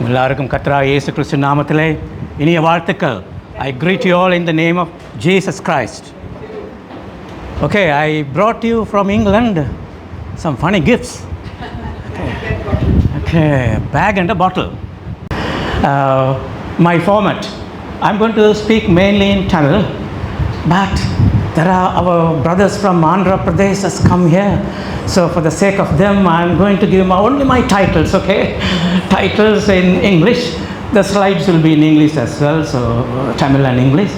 எல்லாருக்கும் கர்த்தராகிய இயேசு கிறிஸ்து நாமத்திலே இனிய வாழ்த்துக்கள். I greet you all in the name of Jesus Christ. Okay, I brought you from England some funny gifts. Okay, bag and a bottle. My format, I'm going to speak mainly in Tamil, but there are our brothers from Andhra Pradesh has come here. So for the sake of them, I'm going to give only my titles, okay? Titles in English. The slides will be in English as well, so Tamil and English.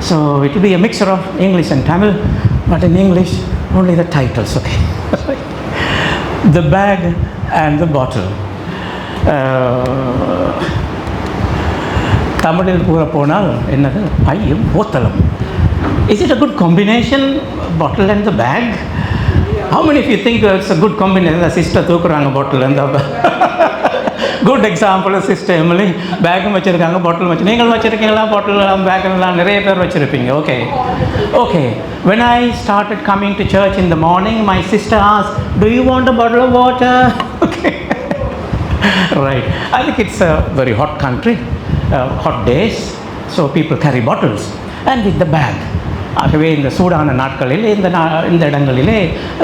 So it will be a mixture of English and Tamil, but in English, only the titles, okay? The bag and the bottle. தமிழில் கூற போனால் என்னது, பையும் போத்தலும். Is it a good combination, bottle and the bag? How many of you think it's a good combination? The sister தூக்குறாங்க bottle and the good example, sister Emily பேக்கும் வச்சுருக்காங்க, bottle வச்சு. நீங்கள் வச்சுருக்கீங்களா bottle பேக்கெல்லாம்? நிறைய பேர் வச்சுருப்பீங்க. Okay. When I started coming to church in the morning, my sister asked, do you want a bottle of water? Okay. Right. I think it's a very hot country, hot days, so people carry bottles and with the bag. ஆகவே இந்த சூடான நாட்களில் இந்த இடங்களிலே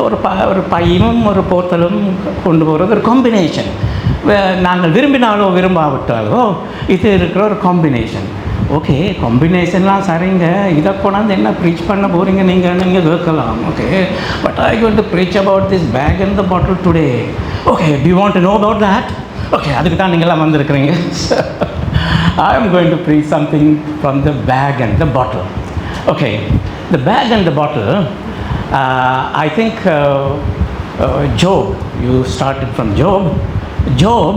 ஒரு பையும் ஒரு போத்தலும் கொண்டு போகிறது ஒரு காம்பினேஷன். நாங்கள் விரும்பினாலோ விரும்பாவிட்டாலோ இது இருக்கிற ஒரு காம்பினேஷன். ஓகே, காம்பினேஷன்லாம் சரிங்க, இதை கொண்டாந்து என்ன ப்ரீச் பண்ண போகிறீங்க நீங்கள் கேட்கலாம். Okay, but I going to preach about this bag and the bottle today. Okay, do you want to know about that? Okay, அதுக்கு தான் நீங்கள்லாம் வந்திருக்கிறீங்க. I am going to preach something from the bag and the bottle. Okay, the bag and the bottle, I think Job, you started from Job. Job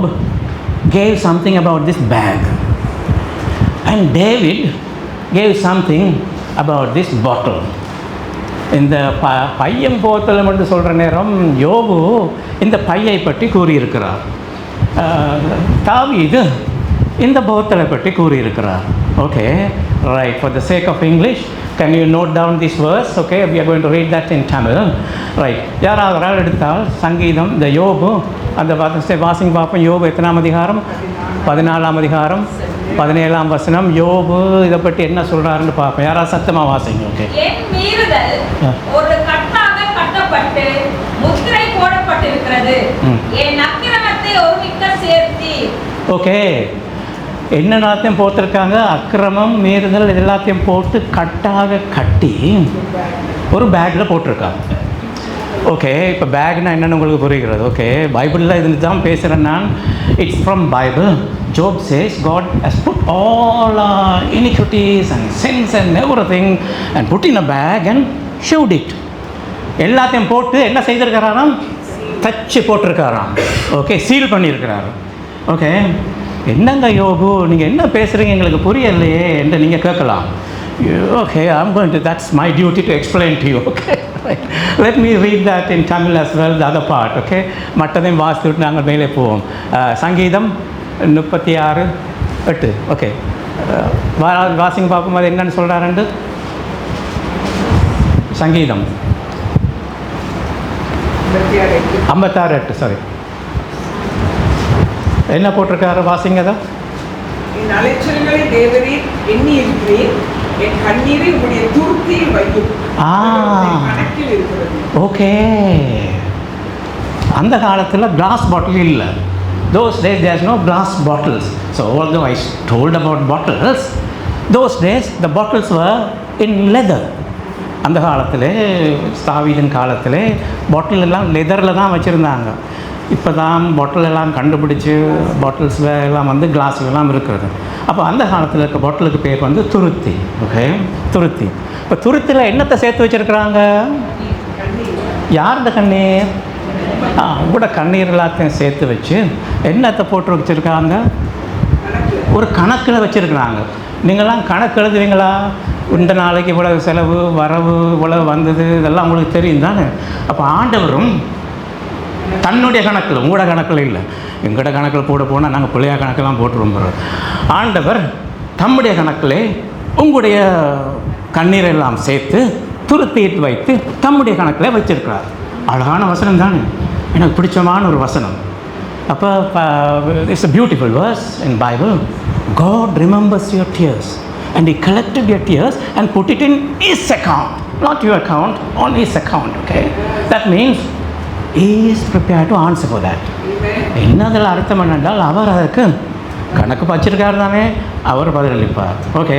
gave something about this bag, and David gave something about this bottle. இந்த பையம் போத்தலம் என்று சொல்கிற நேரம் யோபு இந்த பையை பற்றி கூறியிருக்கிறார். தாவீது இந்த போத்தலை பற்றி கூறியிருக்கிறார். Okay, right. For the sake of English, can you note down this verse? Okay, we are going to read that in Tamil. Right. யாராவது ஒரு ஆள் எடுத்தால் சங்கீதம், இந்த யோபு, அந்த வாசிங் பார்ப்போம். யோபு எத்தனாம் அதிகாரம்? 14ஆம் அதிகாரம் 17ஆம் வசனம். யோபு இதை பற்றி என்ன சொல்கிறாருன்னு பார்ப்போம். யாராவது சத்தமாக வாசிங்க. ஓகே. என் மீறுதல் ஒரு கட்டாக கட்டப்பட்டு முத்திரை போடப்பட்டிருக்கிறது, என் அக்கிரமத்தை ஒருமிக்க சேர்த்தி. ஓகே, என்ன எல்லாத்தையும் போட்டிருக்காங்க? அக்கிரமம், மீறுதல், இது எல்லாத்தையும் போட்டு கட்டாக கட்டி ஒரு பேக்கில் போட்டிருக்காங்க. ஓகே, இப்போ பேக்னா என்னென்னு உங்களுக்கு புரிகிறது. ஓகே, பைபிளில் இது தான் பேசுகிறேன் நான். It's from Bible. Job says God has put all our iniquities and sins and everything and put in a bag and showed it. எல்லாத்தையும் போட்டு என்ன செய்திருக்கிறாராம்? தச்சு போட்டிருக்காராம். ஓகே, சீல் பண்ணியிருக்கிறாரு. ஓகே, என்னங்க யோபு, நீங்கள் என்ன பேசுகிறீங்க, எங்களுக்கு புரியலையே என்று நீங்கள் கேட்கலாம். Okay, I'm going to, that's my duty to explain to you. Okay, let me read that in Tamil as well, the other part. Okay, மற்றதையும் வாசித்துட்டு நாங்கள் மேலே போவோம். சங்கீதம் 36:8. ஓகே, வாசிங்க பார்ப்போம். அது என்னன்னு சொல்கிறாருண்டு? சங்கீதம் 56:8. சாரி, என்ன போட்டிருக்காரு? வாசிங்க தான். என் அலைச்சல்களை தேவரீர் எண்ணி இருக்கிறேன், என் கண்ணீரை உடைய துருத்தியில் வையும். கணக்கில் இருக்கிறது. ஓகே, அந்த காலத்தில் கிளாஸ் பாட்டில் இல்லை. Those days there's no glass bottles. So although I told about bottles, those days the bottles were in leather. அந்த காலத்தில், தாவீதின் காலத்தில் பாட்டில் எல்லாம் லெதரில் தான் வச்சுருந்தாங்க. இப்போ தான் பாட்டில் எல்லாம் கண்டுபிடிச்சி பாட்டில்ஸ் எல்லாம் வந்து கிளாஸ்லாம் இருக்கிறது. அப்போ அந்த காலத்தில் இருக்க பாட்டிலுக்கு பேர் வந்து துருத்தி. ஓகே, துருத்தி. இப்போ துருத்தியில் என்னத்தை சேர்த்து வச்சுருக்குறாங்க? யார்கிட்ட கண்ணீர்? கூட கண்ணீர் எல்லாத்தையும் சேர்த்து வச்சு என்னத்தை போட்டு வச்சுருக்காங்க? ஒரு கணக்கில் வச்சுருக்குறாங்க. நீங்களாம் கணக்கு எழுதுவீங்களா? இந்த நாளைக்கு இவ்வளவு செலவு, வரவு இவ்வளவு வந்தது, இதெல்லாம் உங்களுக்கு தெரியும் தானே. அப்போ ஆண்டவரும் தன்னுடைய கணக்கில், உங்களோட கணக்கில் இல்லை, எங்களோட கணக்கில் போட போனால் நாங்கள் பிள்ளையா கணக்கெல்லாம் போட்டுருவோம். ஆண்டவர் தம்முடைய கணக்கிலே உங்களுடைய கண்ணீரெல்லாம் சேர்த்து துருத்திட்டு வைத்து தம்முடைய கணக்கில் வச்சிருக்கிறார். அழகான வசனம் தானே, எனக்கு பிடிச்சமான ஒரு வசனம். அப்போ it's a beautiful verse in Bible. God remembers your tears and He collected your tears and put it in His account, not your account, on His account. Okay, that means He is prepared to answer for that. என்னதில் அர்த்தம் என்னென்றால் அவர் அதற்கு கணக்கு வச்சிருக்காரு தானே, அவர் பதிலளிப்பார். Okay,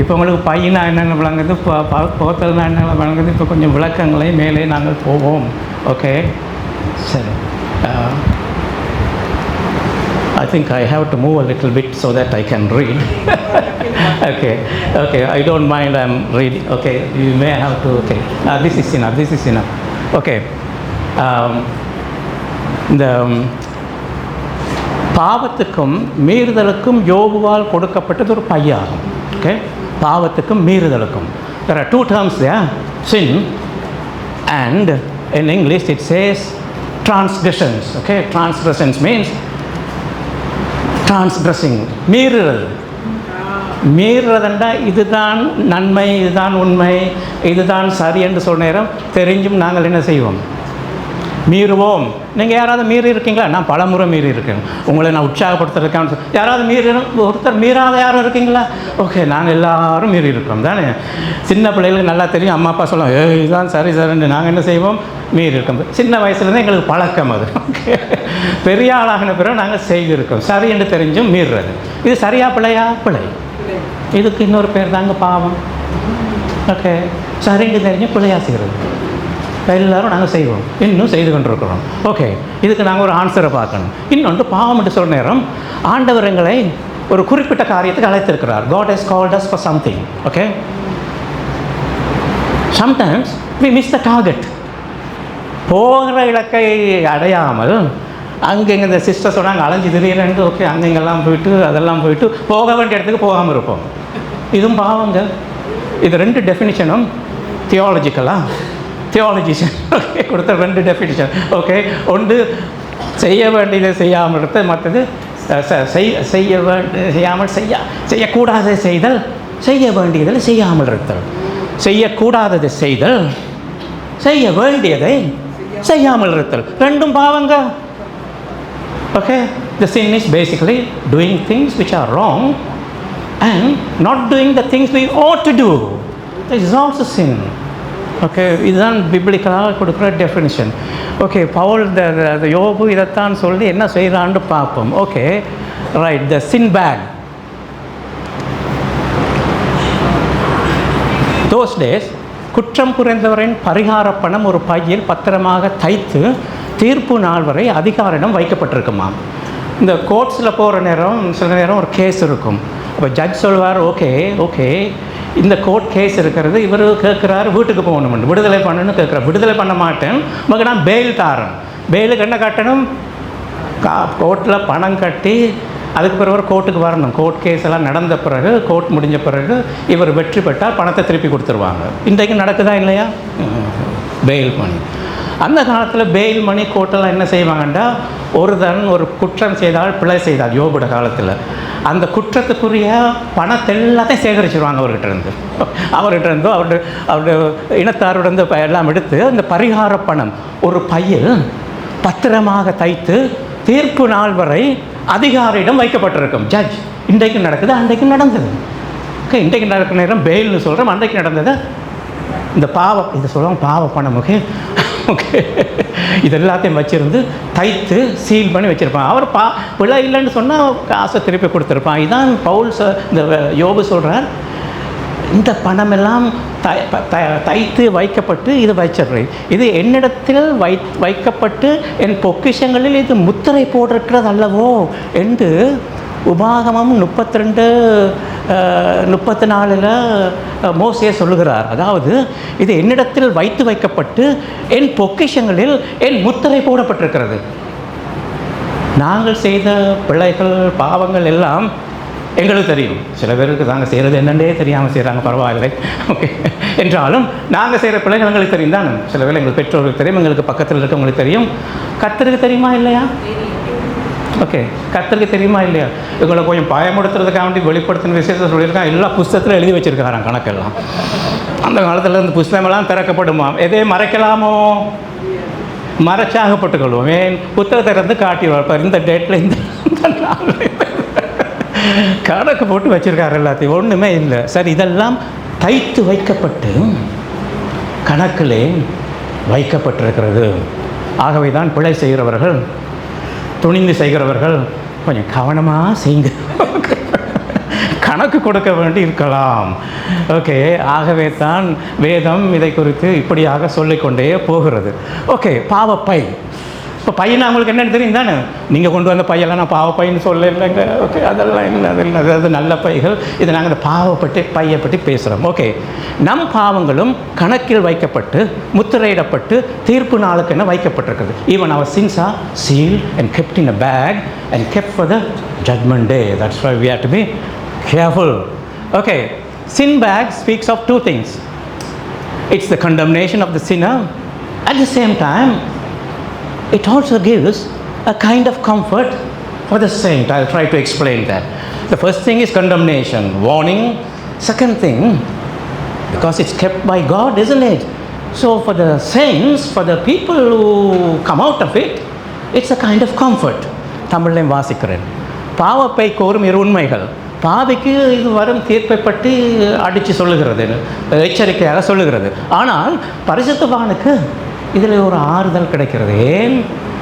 இப்போ உங்களுக்கு பையனா என்னென்ன விளங்குது, போத்தல்னா என்ன விளங்குது, இப்போ கொஞ்சம் விளக்கங்களை மேலே நாங்கள் போவோம். ஓகே, சரி. I think I have to move a little bit so that I can read. Okay, I don't mind, I'm reading. Okay, you may have to, okay. This is enough. Okay. இந்த பாவத்துக்கும் மீறுதலுக்கும் யோபுவால் கொடுக்கப்பட்டது ஒரு பையாகும். Okay, பாவத்துக்கும் மீறுதலுக்கும். There are two terms there, sin and in English it says transgressions. Okay, transgressions means transgressing, மீறுறதுண்டா இதுதான் நன்மை, இதுதான் உண்மை, இதுதான் சரி என்று சொல்ல நேரம் தெரிஞ்சும் நாங்கள் என்ன செய்வோம், மீறுவோம். நீங்கள் யாராவது மீறி இருக்கீங்களா? நான் பல முறை மீறி இருக்கேன். உங்களை நான் உற்சாகப்படுத்துறதுக்கான யாராவது ஒருத்தர் மீறாத யாரும் இருக்கீங்களா? ஓகே, நாங்கள் எல்லாரும் மீறி இருக்கோம் தானே. சின்ன பிள்ளைகளுக்கு நல்லா தெரியும், அம்மா அப்பா சொல்லுவோம் இதுதான் சரி சரின்னு, நாங்கள் என்ன செய்வோம், மீறி இருக்கோம். சின்ன வயசுலேருந்து எங்களுக்கு பழக்கம் அது. ஓகே, பெரிய ஆளாகின பிறகு நாங்கள் செய்திருக்கோம். சரி என்று தெரிஞ்சும் மீறுறது. இது சரியா பிள்ளையா? பிள்ளை. இதுக்கு இன்னொரு பேர் தாங்க பாவம். ஓகே, சரின்னு தெரிஞ்சும் பிள்ளையா செய்கிறது எல்லோரும் நாங்கள் செய்வோம், இன்னும் செய்து கொண்டிருக்கிறோம். ஓகே, இதுக்கு நாங்கள் ஒரு ஆன்சரை பார்க்கணும். இன்னொன்று, பாவம் என்று சொல்ல நேரம் ஆண்டவர் எங்களை ஒரு குறிப்பிட்ட காரியத்துக்கு அழைத்திருக்கிறார். God has called us for something. Okay, sometimes we miss the target. போகிற இலக்கை அடையாமல் அங்கே இங்கே இந்த சிஸ்டர் சொன்னாங்க அலைஞ்சு திடீரென்று, ஓகே அங்கெங்கெல்லாம் போயிட்டு அதெல்லாம் போயிட்டு போக வேண்டிய இடத்துக்கு போகாமல் இருப்போம். இதுவும் பாவங்க. இது ரெண்டு டெஃபினிஷனும் தியாலஜிஷன் கொடுத்த ரெண்டு டெஃபினிஷன். ஓகே, ஒன்று செய்ய வேண்டியதை செய்யாமல் இருக்க, மற்றது செய்யக்கூடாததை செய்தல், செய்ய வேண்டியதில் செய்யாமல் இருத்தல். செய்யக்கூடாததை செய்தல், செய்ய வேண்டியதை செய்யாமல் இருத்தல், ரெண்டும் பாவங்க. Okay, the sin is basically doing things which are wrong and not doing the things we ought to do. This is also sin. Okay, இதுதான் பிப்ளிக்கலாக கொடுக்குற டெஃபினிஷன். ஓகே, பவுல் இந்த யோபு இதைத்தான் சொல்லி என்ன செய்கிறான்னு பார்ப்போம். Okay, right, the sin bag. Those days குற்றம் புரிந்தவரின் பரிகார பணம் ஒரு பையில் பத்திரமாக தைத்து தீர்ப்பு நாள் வரை அதிகாரிடம் வைக்கப்பட்டிருக்குமா. இந்த கோர்ட்ஸில் போகிற நேரம் சில நேரம் ஒரு கேஸ் இருக்கும். அப்போ ஜட்ஜ் சொல்வார், ஓகே இந்த கோர்ட் கேஸ் இருக்கிறது, இவர் கேட்குறாரு வீட்டுக்கு போகணும், விடுதலை பண்ணணும்னு கேட்குறாரு. விடுதலை பண்ண மாட்டேன், உங்களுக்கு நான் பெயில் தாரேன். பெயிலுக்கு என்ன கட்டணும்? கோர்ட்டில் பணம் கட்டி அதுக்கு பிறகு கோர்ட்டுக்கு வரணும். கோர்ட் கேஸ் எல்லாம் நடந்த பிறகு, கோர்ட் முடிஞ்ச பிறகு இவர் வெற்றி பெற்றால் பணத்தை திருப்பி கொடுத்துருவாங்க. இன்றைக்கு நடக்குதா இல்லையா? பெயில் மணி. அந்த காலத்தில் பெயில் மணி கோர்ட்டெல்லாம் என்ன செய்வாங்கண்டா, ஒரு குற்றம் செய்தால், பிழை செய்தால், யோபுட காலத்தில் அந்த குற்றத்துக்குரிய பணத்தை எல்லாத்தையும் சேகரிச்சிருவாங்க அவர்கிட்ட இருந்தோ அவருடைய இனத்தாரோட எல்லாம் எடுத்து அந்த பரிகார பணம் ஒரு பையில் பத்திரமாக தைத்து தீர்ப்பு நாள் வரை அதிகாரியிடம் வைக்கப்பட்டிருக்கும். ஜட்ஜ். இன்றைக்கு நடக்குது, அன்றைக்கு நடந்தது. ஓகே, இன்றைக்கு நடக்கிற நேரம் பெயில்னு சொல்கிறோம், அன்றைக்கு நடந்தது இந்த பாவம், இதை சொல்லுவாங்க பாவ பணம். ஓகே, இது எல்லாத்தையும் வச்சுருந்து தைத்து சீல் பண்ணி வச்சுருப்பான். அவர் பிழை இல்லைன்னு சொன்னால் காசை திருப்பி கொடுத்துருப்பான். இதுதான் பவுல் இந்த யோபு சொல்கிறார், இந்த பணமெல்லாம் தைத்து வைக்கப்பட்டு இது வச்சிடுறேன், இது என்னிடத்தில் வைக்கப்பட்டு என் பொக்கிஷங்களில் இது முத்திரை போட்டிருக்கிறது அல்லவோ என்று உபாகமம் 32:34 மோசே சொல்லுகிறார். அதாவது இது என்னிடத்தில் வைக்கப்பட்டு என் பொக்கிஷங்களில் என் முத்திரை போடப்பட்டிருக்கிறது. நாங்கள் செய்த பிழைகள் பாவங்கள் எல்லாம் எங்களுக்கு தெரியும். சில பேருக்கு நாங்கள் செய்கிறது என்னென்னே தெரியாமல் செய்கிறாங்க, பரவாயில்லை. ஓகே, என்றாலும் நாங்கள் செய்கிற பிழைகள் எங்களுக்கு தெரியும் தானே. சில வேளை எங்கள் பெற்றோர்களுக்கு தெரியும், எங்களுக்கு பக்கத்தில் இருக்கவங்களுக்கு தெரியும். கர்த்தருக்கு தெரியுமா இல்லையா? ஓகே, கர்த்தருக்கு தெரியுமா இல்லையா? இவங்களை கொஞ்சம் பயமுடுத்துறதுக்காக வேண்டி வெளிப்படுத்தின விஷயத்தை சொல்லியிருக்காங்க. எல்லா புஸ்தகத்தில் எழுதி வச்சுருக்காராம் கணக்கெல்லாம். அந்த காலத்தில் இந்த புஸ்தகமெல்லாம் திறக்கப்படுமா? எதே மறைக்கலாமோ? மறைச்சாகப்பட்டுக் கொள்வோம். ஏன் புத்தகத்தை இருந்து காட்டி வைப்பார், இந்த டேட்டில் இந்த நாளில் கணக்கு போட்டு வச்சுருக்காரு எல்லாத்தையும், ஒன்றுமே இல்லை. சரி, இதெல்லாம் தைத்து வைக்கப்பட்டு கணக்கிலே வைக்கப்பட்டிருக்கிறது. ஆகவே தான் பிழை செய்கிறவர்கள், துணிந்து செய்கிறவர்கள் கொஞ்சம் கவனமாக செய்யுங்க, கணக்கு கொடுக்க வேண்டி இருக்கலாம். ஓகே, ஆகவே தான் வேதம் இதை குறித்து இப்படியாக சொல்லிக்கொண்டே போகிறது. ஓகே, பாவப்பை. இப்போ பையனா உங்களுக்கு என்னென்னு தெரியும் தானே, நீங்கள் கொண்டு வந்த பையெல்லாம் நான் பாவப்பைன்னு சொல்ல இல்லைங்க. ஓகே, அதெல்லாம் இல்லை, அதெல்லாம் அதாவது நல்ல பைகள். இது நாங்கள் இந்த பாவப்பட்டு பையை பற்றி பேசுகிறோம். ஓகே, நம் பாவங்களும் கணக்கில் வைக்கப்பட்டு முத்திரையிடப்பட்டு தீர்ப்பு நாளுக்கு என்ன வைக்கப்பட்டிருக்கிறது. ஈவன் அவர் sins are sealed and kept in a bag and kept for the judgment day. That's why we have to be careful. Okay, sin bag speaks of two things. It's the condemnation of the sinner. At the same time, it also gives a kind of comfort for the saint. I'll try to explain that. The first thing is condemnation, warning. Second thing, because it's kept by God, isn't it? So for the saints, for the people who come out of it, it's a kind of comfort. தமிழ்லையும் வாசிக்கிறேன். பாவப்பை கோரும் இரு உண்மைகள். பாவிக்கு இது வரும் தீர்ப்பை பற்றி அடித்து சொல்லுகிறது, எச்சரிக்கையாக சொல்லுகிறது. ஆனால் பரிசுத்தவானுக்கு இதில் ஒரு ஆறுதல் கிடைக்கிறது. ஏன்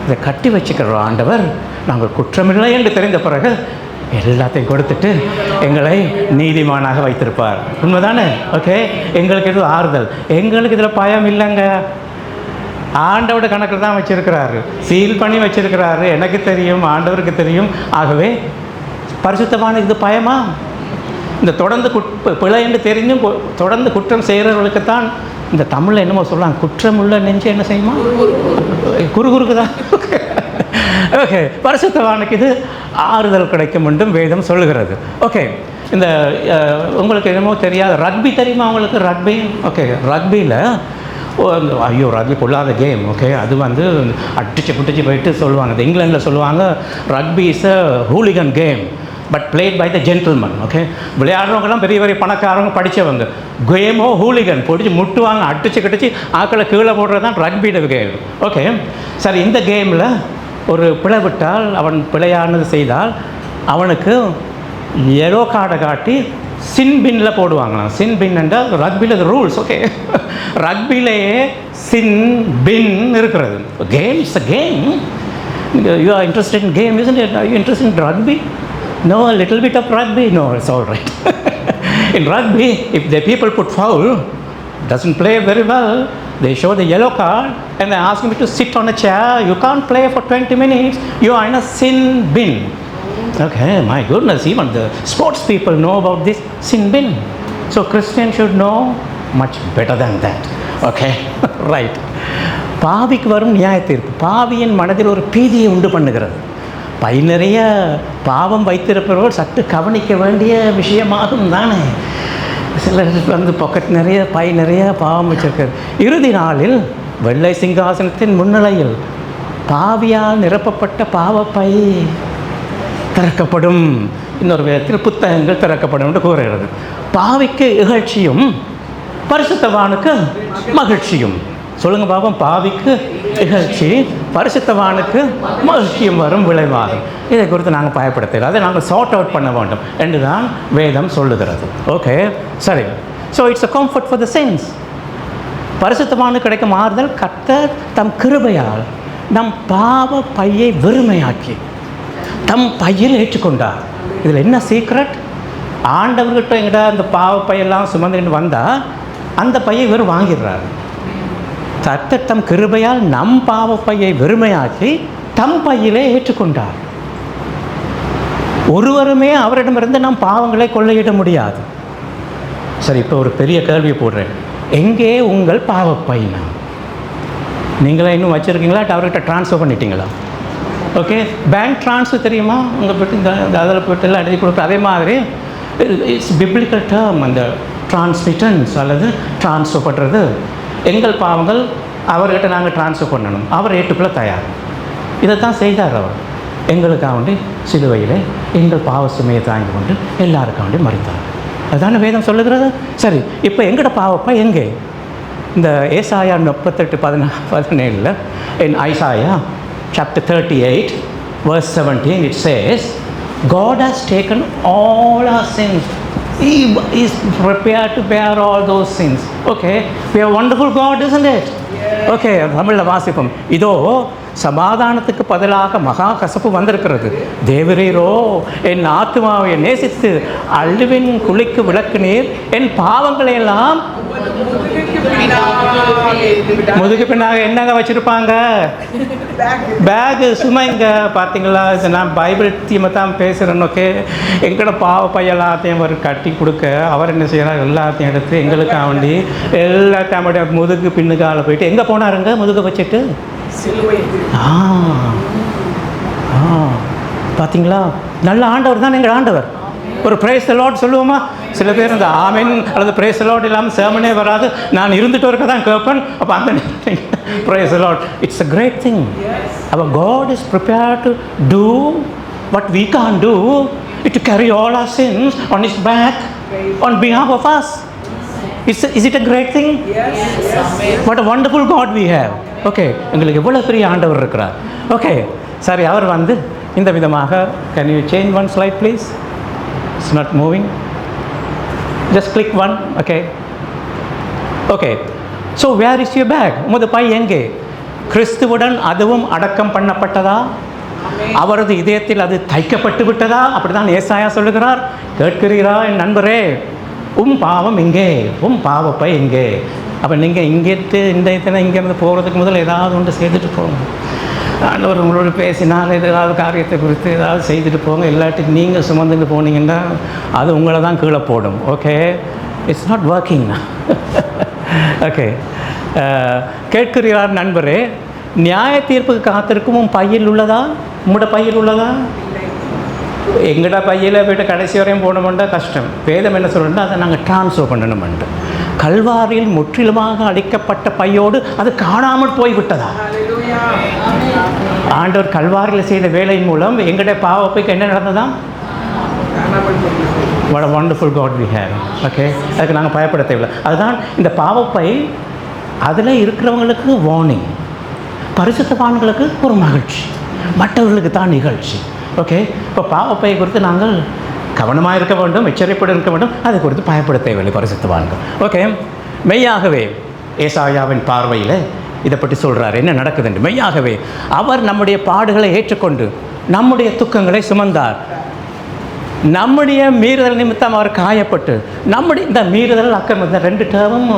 இதை கட்டி வச்சுக்கிற ஆண்டவர் நாங்கள் குற்றமில்லை என்று தெரிந்த பிறகு எல்லாத்தையும் கொடுத்துட்டு எங்களை நீதிமானாக வைத்திருப்பார். உண்மைதானே? ஓகே, எங்களுக்கு இது ஆறுதல். எங்களுக்கு இதில் பயம் இல்லைங்க. ஆண்டவரோட கணக்கில் தான் வச்சுருக்கிறாரு, சீல் பண்ணி வச்சுருக்கிறாரு. எனக்கு தெரியும், ஆண்டவருக்கு தெரியும். ஆகவே பரிசுத்தமான இது பயமா? இந்த தொடர்ந்து பிழை என்று தெரிஞ்சும் தொடர்ந்து குற்றம் செய்கிறவர்களுக்குத்தான் இந்த தமிழில் என்னமோ சொல்லலாம், குற்றமுள்ள நெஞ்சு என்ன செய்யுமா, குறுகுறுக்குதான். ஓகே, பரிசுத்தவானுக்கு இது ஆறுதல் கிடைக்கும் என்றும் வேதம் சொல்லுகிறது. ஓகே, இந்த உங்களுக்கு என்னமோ தெரியாது, ரக்பி தெரியுமா உங்களுக்கு? ரக்பி. ஓகே, ரக்பியில் ஐயோ ரக்பி பொல்லாத கேம். ஓகே, அது வந்து அடிச்சு புட்டிச்சு போயிட்டு சொல்லுவாங்க. இந்த இங்கிலாண்டில் சொல்லுவாங்க rugby is a hooligan game but played by the gentleman. Okay, விளையாடுறவங்கலாம் பெரிய பெரிய பணக்காரவங்க, படித்தவங்க. கேமோ ஹூலிகன் பிடிச்சி முட்டுவாங்க, அடிச்சு கட்டிச்சு ஆக்களை கீழே போடுறது தான் ரக்பியோட கேம். ஓகே, சரி, இந்த கேமில் ஒரு பிழை விட்டால், அவன் பிழையானது செய்தால் அவனுக்கு எல்லோ கார்டை காட்டி சின் பின்னில் போடுவாங்களாம். சின் பின் என்றால் ரக்பியில் அது ரூல்ஸ். ஓகே, ரக்பிலேயே சின் பின் இருக்கிறது. Game is a game. You are interested in game, isn't it? Are you interested in rugby? No, a little bit of rugby? No, it's all right. In rugby, if the people put foul, doesn't play very well, they show the yellow card and they ask me to sit on a chair. You can't play for 20 minutes. You are in a sin bin. Okay, my goodness, even the sports people know about this sin bin. So Christians should know much better than that. Okay, right. பாவிக்கு வரும் நியாய தீர்ப்பு பாவியின் மனதில் ஒரு பீதியை உண்டு பண்ணுகிறது. By நிறைய பாவம் வைத்திருப்பவர்கள் சற்று கவனிக்க வேண்டிய விஷயமாகும் தானே. சிலர் வந்து பாக்கெட் நிறைய பை நிறைய பாவம் வச்சிருக்காரு. இறுதி நாளில் வெள்ளை சிங்காசனத்தின் முன்னிலையில் பாவியால் நிரப்பப்பட்ட பாவப்பை திறக்கப்படும். இன்னொரு விதத்தில் புத்தகங்கள் திறக்கப்படும் என்று கூறுகிறது. பாவிக்கு இகழ்ச்சியும் பரிசுத்தவானுக்கு மகிழ்ச்சியும். சொல்லுங்க பாவம், பாவிக்கு இகழ்ச்சி, பரிசுத்தவானுக்கு மகிழ்ச்சியும் வரும் விளைவாகும். இதை குறித்து நாங்கள் பயப்படுத்தல, அதை நாங்கள் சார்ட் அவுட் பண்ண வேண்டும் என்று தான் வேதம் சொல்லுகிறது. ஓகே, சரி. So it's a comfort for the sense. பரிசுத்தவானுக்கு கிடைக்கும் ஆறுதல், கர்த்தர் தம் கிருபையால் நம் பாவ பையை வெறுமையாக்கி தம் பையில் ஏற்றுக்கொண்டார். இதில் என்ன சீக்ரெட்? ஆண்டவர்கிட்ட எங்கிட்ட அந்த பாவப்பையெல்லாம் சுமந்துக்கிட்டு வந்தால் அந்த பையை வெறும் வாங்கிடுறாரு. கர்த்தர் தம் கிருபையால் நம் பாவப்பையை வெறுமையாக்கி தம் பையிலே ஏற்றுக்கொண்டார். ஒருவருமே அவரிடமிருந்து நம் பாவங்களை கொள்ளையிட முடியாது. சரி, இப்போ ஒரு பெரிய கேள்வியை போடுறேன். எங்கே உங்கள் பாவப்பைனா? நீங்களே இன்னும் வச்சுருக்கீங்களா? அவர்கிட்ட ட்ரான்ஸ்ஃபர் பண்ணிட்டீங்களா? ஓகே, பேங்க் ட்ரான்ஸ்ஃபர் தெரியுமா? உங்கள் போய்ட்டு இந்த அதில் போய்ட்டு எல்லாம் எழுதி கொடுக்குற. அதே மாதிரி இட்ஸ் பிப்ளிக்கல் டேர்ம் அந்த டிரான்ஸ்மிட்டன்ஸ் அல்லது ட்ரான்ஸ்ஃபர் பண்ணுறது. எங்கள் பாவங்கள் அவர்கிட்ட நாங்கள் ட்ரான்ஸ்ஃபர் பண்ணணும், அவர் ஏற்றுக்குள்ள தயார். இதை தான் செய்தார் அவர். எங்களுக்காக வேண்டி சிலுவையில் எங்கள் பாவ சுமையை தாங்கி கொண்டு எல்லாருக்காக வேண்டி மறித்தார். அதுதானே வேதம் சொல்லுகிறது. சரி, இப்போ எங்களோட பாவப்பா எங்கே? இந்த ஏசாயா 38:17 in Isaiah chapter 38 verse 17 it says, God has taken all our sins. He is prepared to bear all those sins. Okay, we have a wonderful God, isn't it? Okay, தமிழில் வாசிப்போம். இதோ சமாதானத்துக்கு பதிலாக மகா கசப்பு வந்திருக்கிறது. தேவரீரோ என் ஆத்துமாவை நேசித்து அழுவின் குழிக்கு விளக்குனீர், என் பாவங்களை எல்லாம் முதுகு பின்னாக என்னங்க வச்சுருப்பாங்க? பேகு சுமைங்க. பார்த்தீங்களா, நான் பைபிள் தீமை தான் பேசுகிறேன். ஓகே, எங்களோட பாவ பைய எல்லாத்தையும் அவர் கட்டி கொடுக்க அவர் என்ன செய்யறார், எல்லாத்தையும் எடுத்து எங்களுக்காக வேண்டி எல்லாத்தையும் முதுகு பின்னுக்கால போயிட்டு எங்கே போனாருங்க முதுகை வச்சுட்டு? பார்த்தீங்களா, நல்ல ஆண்டவர் தான் எங்கள் ஆண்டவர். ஒரு பிரைஸ் தி லார்ட் சொல்லுவோமா? சில பேர் இந்த ஆமென் அல்லது பிரைஸ் தி லார்ட் இல்லாமல் சேமனே வராது, நான் இருந்துட்டு இருக்க தான் கேட்பேன். அப்போ அந்த praise the lord, it's a great thing. அவர் God is prepared to do what we can't do, to carry all our sins on his back on behalf of us. Is it a great thing? Yes. What a wonderful God we have. Okay, எங்களுக்கு எவ்வளோ பெரிய ஆண்டவர் இருக்கிறார். Okay, சரி, அவர் வந்து இந்த விதமாக, can you change one slide please? It's not moving. Just click one. Okay, so where is your bag? உமது பை எங்கே? கிறிஸ்துவுடன் அதுவும் அடக்கம் பண்ணப்பட்டதா? அவரது இதயத்தில் அது தைக்கப்பட்டு விட்டதா? அப்படிதான் ஏசாயா சொல்லுகிறார். கேட்கிறீரா என் நண்பரே, பாவம் எங்கே? பாவப்பை எங்கே? அப்போ நீங்கள் இங்கேட்டு இந்த இங்கேருந்து போகிறதுக்கு முதல்ல ஏதாவது ஒன்று செய்துட்டு போங்க. ஆண்டவர் உங்களோட பேசினால் ஏதாவது காரியத்தை குறித்து ஏதாவது செய்துட்டு போங்க. இல்லாட்டி நீங்கள் சுமந்துட்டு போனீங்கன்னா அது உங்களை தான் கீழே போடும். Okay, it's not working. Okay, கேட்கிறீரார் நண்பரே, நியாய தீர்ப்புக்கு காத்திருக்கும் பையில் உள்ளதா? உங்களோட பையில் உள்ளதா? எங்கடா பையில் போய்ட்டு கடைசி வரையும் போடணுமெண்டா கஷ்டம். வேதம் என்ன சொல்லணும்னா அதை நாங்கள் ட்ரான்ஸ்ஃபர் பண்ணணுமெண்டு. கல்வாரியில் முற்றிலுமாக அடிக்கப்பட்ட பையோடு அது காணாமல் போய்விட்டதா? ஆண்டவர் கல்வாரியில் செய்த வேலையின் மூலம் எங்களுடைய பாவப்பைக்கு என்ன நடந்ததா? What a wonderful God we have. Okay, அதுக்கு நாங்கள் பயப்பட தேவையில்லை. அதுதான் இந்த பாவப்பை, அதில் இருக்கிறவங்களுக்கு வார்னிங், பரிசுத்தவான்களுக்கு ஒரு மகிழ்ச்சி, மற்றவர்களுக்கு தான் நிகழ்ச்சி. ஓகே, இப்போ பாவப்பை குறித்து நாங்கள் கவனமாக இருக்க வேண்டும், எச்சரிப்பட இருக்க வேண்டும். அதை குறித்து பயப்பட தேவையில்லை பரிசுத்தவான்கள். ஓகே, மெய்யாகவே ஏசாயாவின் பார்வையில் இதை பற்றி சொல்கிறார், என்ன நடக்குது என்று. மெய்யாகவே அவர் நம்முடைய பாடுகளை ஏற்றுக்கொண்டு நம்முடைய துக்கங்களை சுமந்தார். நம்முடைய மீறுதல் நிமித்தம் அவர் காயப்பட்டு, நம்முடைய இந்த மீறுதல் அக்கிரமம், ரெண்டு டேர்மும்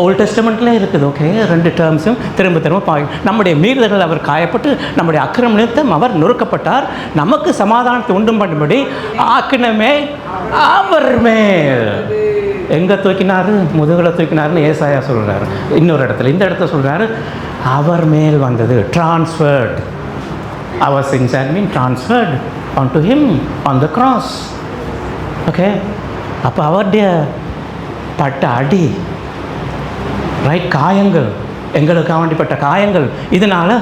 ஓல்ட் டெஸ்டமெண்ட்டில் இருக்குது. ஓகே, ரெண்டு டேர்ம்ஸும் திரும்ப நம்முடைய மீறுதல்கள் அவர் காயப்பட்டு, நம்முடைய அக்கிரம நிமித்தம் அவர் நொறுக்கப்பட்டார். நமக்கு சமாதானத்தை உண்டும் பண்ணும்படி ஆக்கினமே அவர் மேல். எங்கே தூக்கினார்? முதுகில் தூக்கினார்னு ஏசாயா சொல்கிறார். இன்னொரு இடத்துல, இந்த இடத்துல சொல்கிறாரு, அவர் மேல் வந்தது. டிரான்ஸ்ஃபர்ட், அவர் sins had been transferred onto him on the cross. Okay, அப்போ அவருடைய பட்ட அடி, ரைட், காயங்கள், எங்களுக்கு வேண்டிப்பட்ட காயங்கள், இதனால்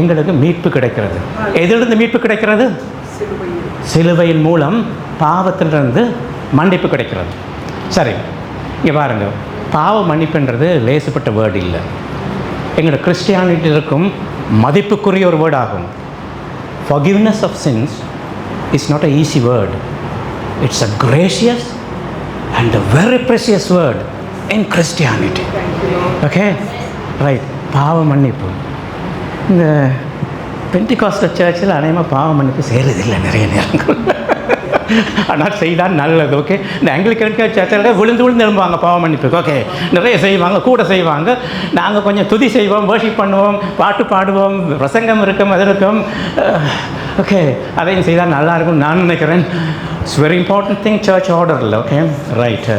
எங்களுக்கு மீட்பு கிடைக்கிறது. எதிலிருந்து மீட்பு கிடைக்கிறது? சிலுவையின் மூலம் பாவத்திலிருந்து மன்னிப்பு கிடைக்கிறது. சரி, இங்கே பாருங்கள், பாவ மன்னிப்புன்றது லேசுப்பட்ட வேர்டு இல்லை. எங்களோட கிறிஸ்டியானிட்டி இருக்கும் மதிப்புக்குரிய ஒரு வேர்டு ஆகும். Forgiveness of sins is not an easy word. It's a gracious and a very precious word in Christianity. Okay? Right. பாவ மன்னிப்பு. இந்த பென்டிகாஸ்டல் சர்ச்சில் அநேகமாக பாவ மன்னிப்பு செய்கிறதில்லை நிறைய நேரங்கள். ஆனால் செய்தால் நல்லது. ஓகே, இந்த ஆங்கிலிக்கன் சர்ச்சில் விழுந்து எழும்புவாங்க பாவ மன்னிப்புக்கு. ஓகே, நிறைய செய்வாங்க, கூட செய்வாங்க. நாங்கள் கொஞ்சம் துதி செய்வோம், வர்ஷிப் பண்ணுவோம், பாட்டு பாடுவோம், பிரசங்கம் இருக்கும், அது இருக்கும். ஓகே, அதையும் செய்தால் நல்லாயிருக்கும் நான் நினைக்கிறேன். It's very important thing church ஆர்டரில். Okay, right.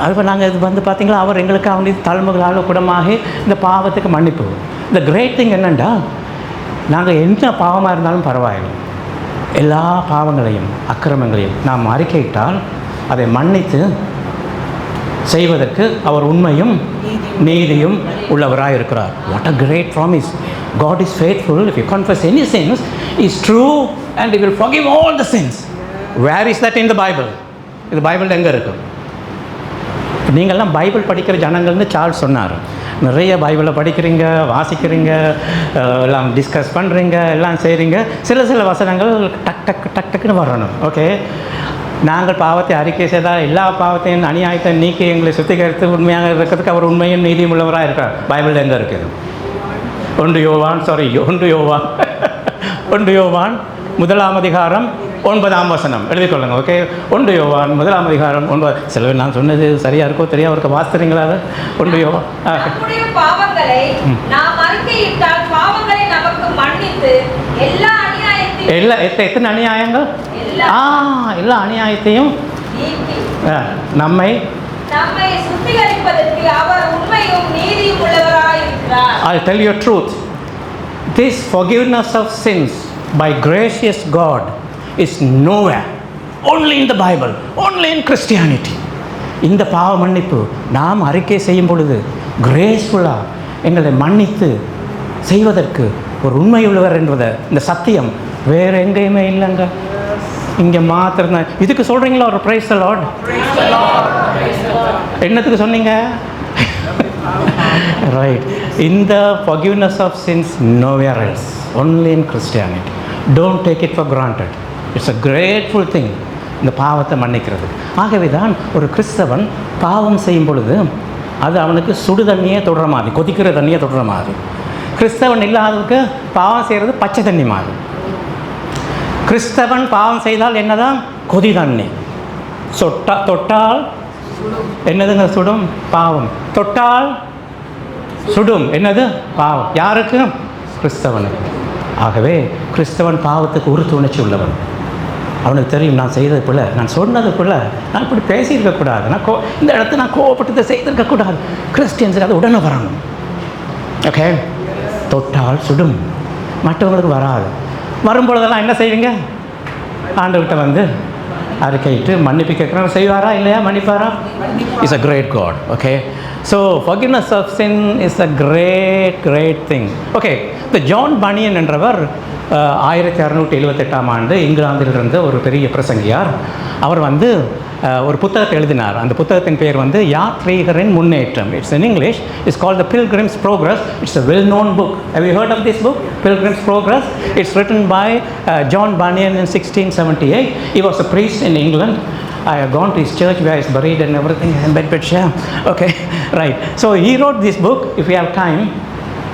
அது நாங்கள் இது வந்து பார்த்திங்களா, அவர் எங்களுக்கு அவனுடைய தலைமுகளால் குடமாகி இந்த பாவத்துக்கு மன்னிப்பு. இந்த கிரேட் திங் என்னென்னா, நாங்கள் என்ன பாவமாக இருந்தாலும் பரவாயில்லை, எல்லா பாவங்களையும் அக்கிரமங்களையும் நாம் அறிக்கையிட்டால் அதை மன்னித்து செய்வதற்கு அவர் உண்மையும் நீதியும் உள்ளவராக இருக்கிறார். What a great promise. God is faithful. If you confess any sins, He is true and He will forgive all the sins. Where is that in the Bible? இந்த பைபிள் எங்கே இருக்கு? நீங்கள்லாம் பைபிள் படிக்கிற ஜனங்கள்னு சார்ல்ஸ் சொன்னார். நிறைய பைபிளை படிக்கிறீங்க, வாசிக்கிறீங்க, எல்லாம் டிஸ்கஸ் பண்ணுறீங்க, எல்லாம் செய்கிறீங்க. சில வசனங்கள் டக்குன்னு வரணும். ஓகே, நாங்கள் பாவத்தை அறிக்கை செய்தால் எல்லா பாவத்தையும் அநியாயத்தை நீக்கி எங்களை சுத்திகரித்து உண்மையாக இருக்கிறதுக்கு அவர் உண்மையும் நீதியும் உள்ளவராக இருக்கார். பைபிள் எங்கே இருக்குது? 1 யோவான் 1 அதிகாரம் 9 எழுதிக்கொள்ளுங்க. ஓகே, 1 யோவான் 1 அதிகாரம் 9. சில நான் சொன்னது சரியா இருக்கோ தெரியா இருக்க வாசிக்கிறீங்களா? 1 யோவான். நம்முடைய பாவங்களை நாம் அறிக்கையிட்டால் பாவங்களை நமக்கு மன்னித்து எல்லா அநியாயத்தையும் எத்தனை அநியாயங்கள்? எல்லா அநியாயத்தையும் நம்மை சுத்திகரிப்பதற்கு அவர் உண்மையும் நீதியும் உள்ளவராய் இருக்கிறார். I'll tell you a truth. This forgiveness of sins by gracious God is nowhere, only in the Bible, only in Christianity. இந்த பாவ மன்னிப்பு நாம் அறிக்கை செய்யும் பொழுது கிரேஸ்ஃபுல்லாக எங்களை மன்னித்து செய்வதற்கு ஒரு உண்மை உள்ளவர் என்பதை, இந்த சத்தியம் வேறு எங்கேயுமே இல்லைங்க, இங்கே மாத்திரம். இதுக்கு சொல்கிறீங்களா ஒரு பிரைஸ் தி லார்ட்? என்னத்துக்கு சொன்னீங்க? Right. In the forgiveness of sins, nowhere else, only in Christianity. Don't take it for granted. It's a grateful thing. இந்த பாவத்தை மன்னிக்கிறது. ஆகவே தான் ஒரு கிறிஸ்தவன் பாவம் செய்யும் பொழுது அது அவனுக்கு சுடு தண்ணியே தொடுற மாதிரி, கொதிக்கிற தண்ணியை தொடுற மாதிரி. கிறிஸ்தவன் இல்லாதவருக்கு பாவம் செய்கிறது பச்சை தண்ணி மாதிரி. கிறிஸ்தவன் பாவம் செய்தால் என்னதான்? கொதி தண்ணி. தொட்டால் என்னதுங்க? சுடும். பாவம். தொட்டால் சுடும். என்னது? பாவம். யாருக்கு? கிறிஸ்தவனுக்கு. ஆகவே கிறிஸ்தவன் பாவத்துக்கு உறுத்து உணர்ச்சி உள்ளவன். அவனுக்கு தெரியும், நான் செய்தது போல, நான் சொன்னது போல, நான் இப்படி பேசியிருக்கக்கூடாது, இந்த இடத்துல நான் கோவப்பட்டதை செய்திருக்கக்கூடாது. கிறிஸ்டியன்ஸுக்கு அது உடனே வரணும். ஓகே, தொட்டால் சுடும், மற்றவங்களுக்கு வராது. வரும்பொழுதெல்லாம் என்ன செய்வீங்க? ஆண்டவர்கிட்ட வந்து அறிக்கையிட்டு மன்னிப்பு கேட்குறோம். செய்வாரா இல்லையா? மன்னிப்பாரா? Is a great God. Okay, so forgiveness of sin is a great thing. Okay, இந்த ஜான் பனியன் என்றவர் 1678ஆம் ஆண்டு இங்கிலாந்தில் இருந்த ஒரு பெரிய பிரசங்கியார். அவர் வந்து ஒரு புத்தகத்தை எழுதினார். அந்த புத்தகத்தின் பெயர் வந்து யாத்ரீகரின் முன்னேற்றம். It's in English. It's called the Pilgrim's Progress. It's a well-known book. Have you heard of this book, Pilgrim's Progress? It's written by John Bunyan in 1678. He was a priest in England. I have gone to his church where he's buried and everything in Bedfordshire. Okay, right. So he wrote this book. If you have time,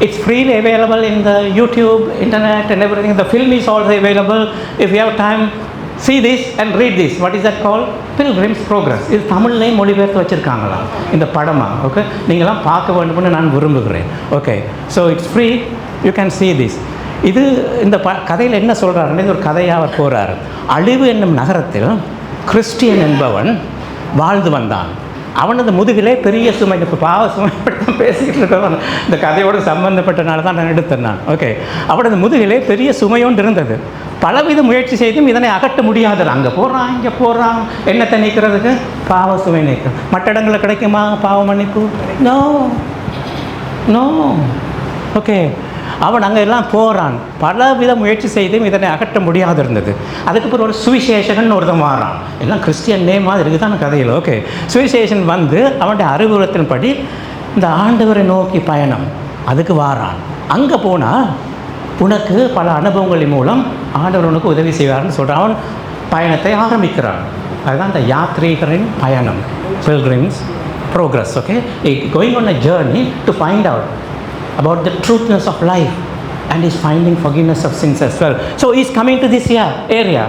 it's freely available in the YouTube, internet and everything. The film is also available. If you have time, see this and read this. What is that called? Pilgrim's Progress. இது தமிழ்லேயும் மொழிபெயர்த்து வச்சுருக்காங்களா இந்த படமாக? Okay, நீங்களாம் பார்க்க வேண்டும்னு நான் விரும்புகிறேன். Okay, so it's free, you can see this. இது இந்த கதையில் என்ன சொல்கிறாருன்னு, இது ஒரு கதையாக அவர் போகிறார். அழிவு என்னும் நகரத்தில் கிறிஸ்டியன் என்பவன் வாழ்ந்து வந்தான். அவனது முதுகிலே பெரிய சுமை, இப்போ பாவ சுமை தான் பேசிக்கிட்டு இருக்கிறவன், இந்த கதையோடு சம்பந்தப்பட்டனால தான் நான் எடுத்தேன் நான். ஓகே, அவனது முதுகிலே பெரிய சுமையோண்டு இருந்தது. பலவித முயற்சி செய்தும் இதனை அகற்ற முடியாது. அங்கே போடுறான், இங்கே போடுறான், என்னத்தை நீக்கிறதுக்கு? பாவ சுமை நீக்க. மற்ற இடங்களில் கிடைக்குமா பாவ மன்னிப்பு? No no. ஓகே, அவன் அங்கே எல்லாம் போகிறான், பலவித முயற்சி செய்தும் இதனை அகற்ற முடியாது இருந்தது. அதுக்கப்புறம் ஒரு சுவிசேஷகன் ஒருத்தன் மாறான். எல்லாம் கிறிஸ்டியன் நேம் மாதிரி இருக்குது தான் கதையில். ஓகே, சுவிசேஷன் வந்து அவனுடைய அறிவுறுத்தின்படி இந்த ஆண்டவரை நோக்கி பயணம், அதுக்கு வாரான். அங்கே போனால் உனக்கு பல அனுபவங்களின் மூலம் ஆண்டவர் உனக்கு உதவி செய்வார்னு சொல்கிறான். அவன் பயணத்தை ஆரம்பிக்கிறான். அதுதான் இந்த யாத்ரீகரின் பயணம், Pilgrim's Progress. Okay, going on a journey to find out about the truthness of life, and he's finding forgiveness of sins as well. So he's coming to this area.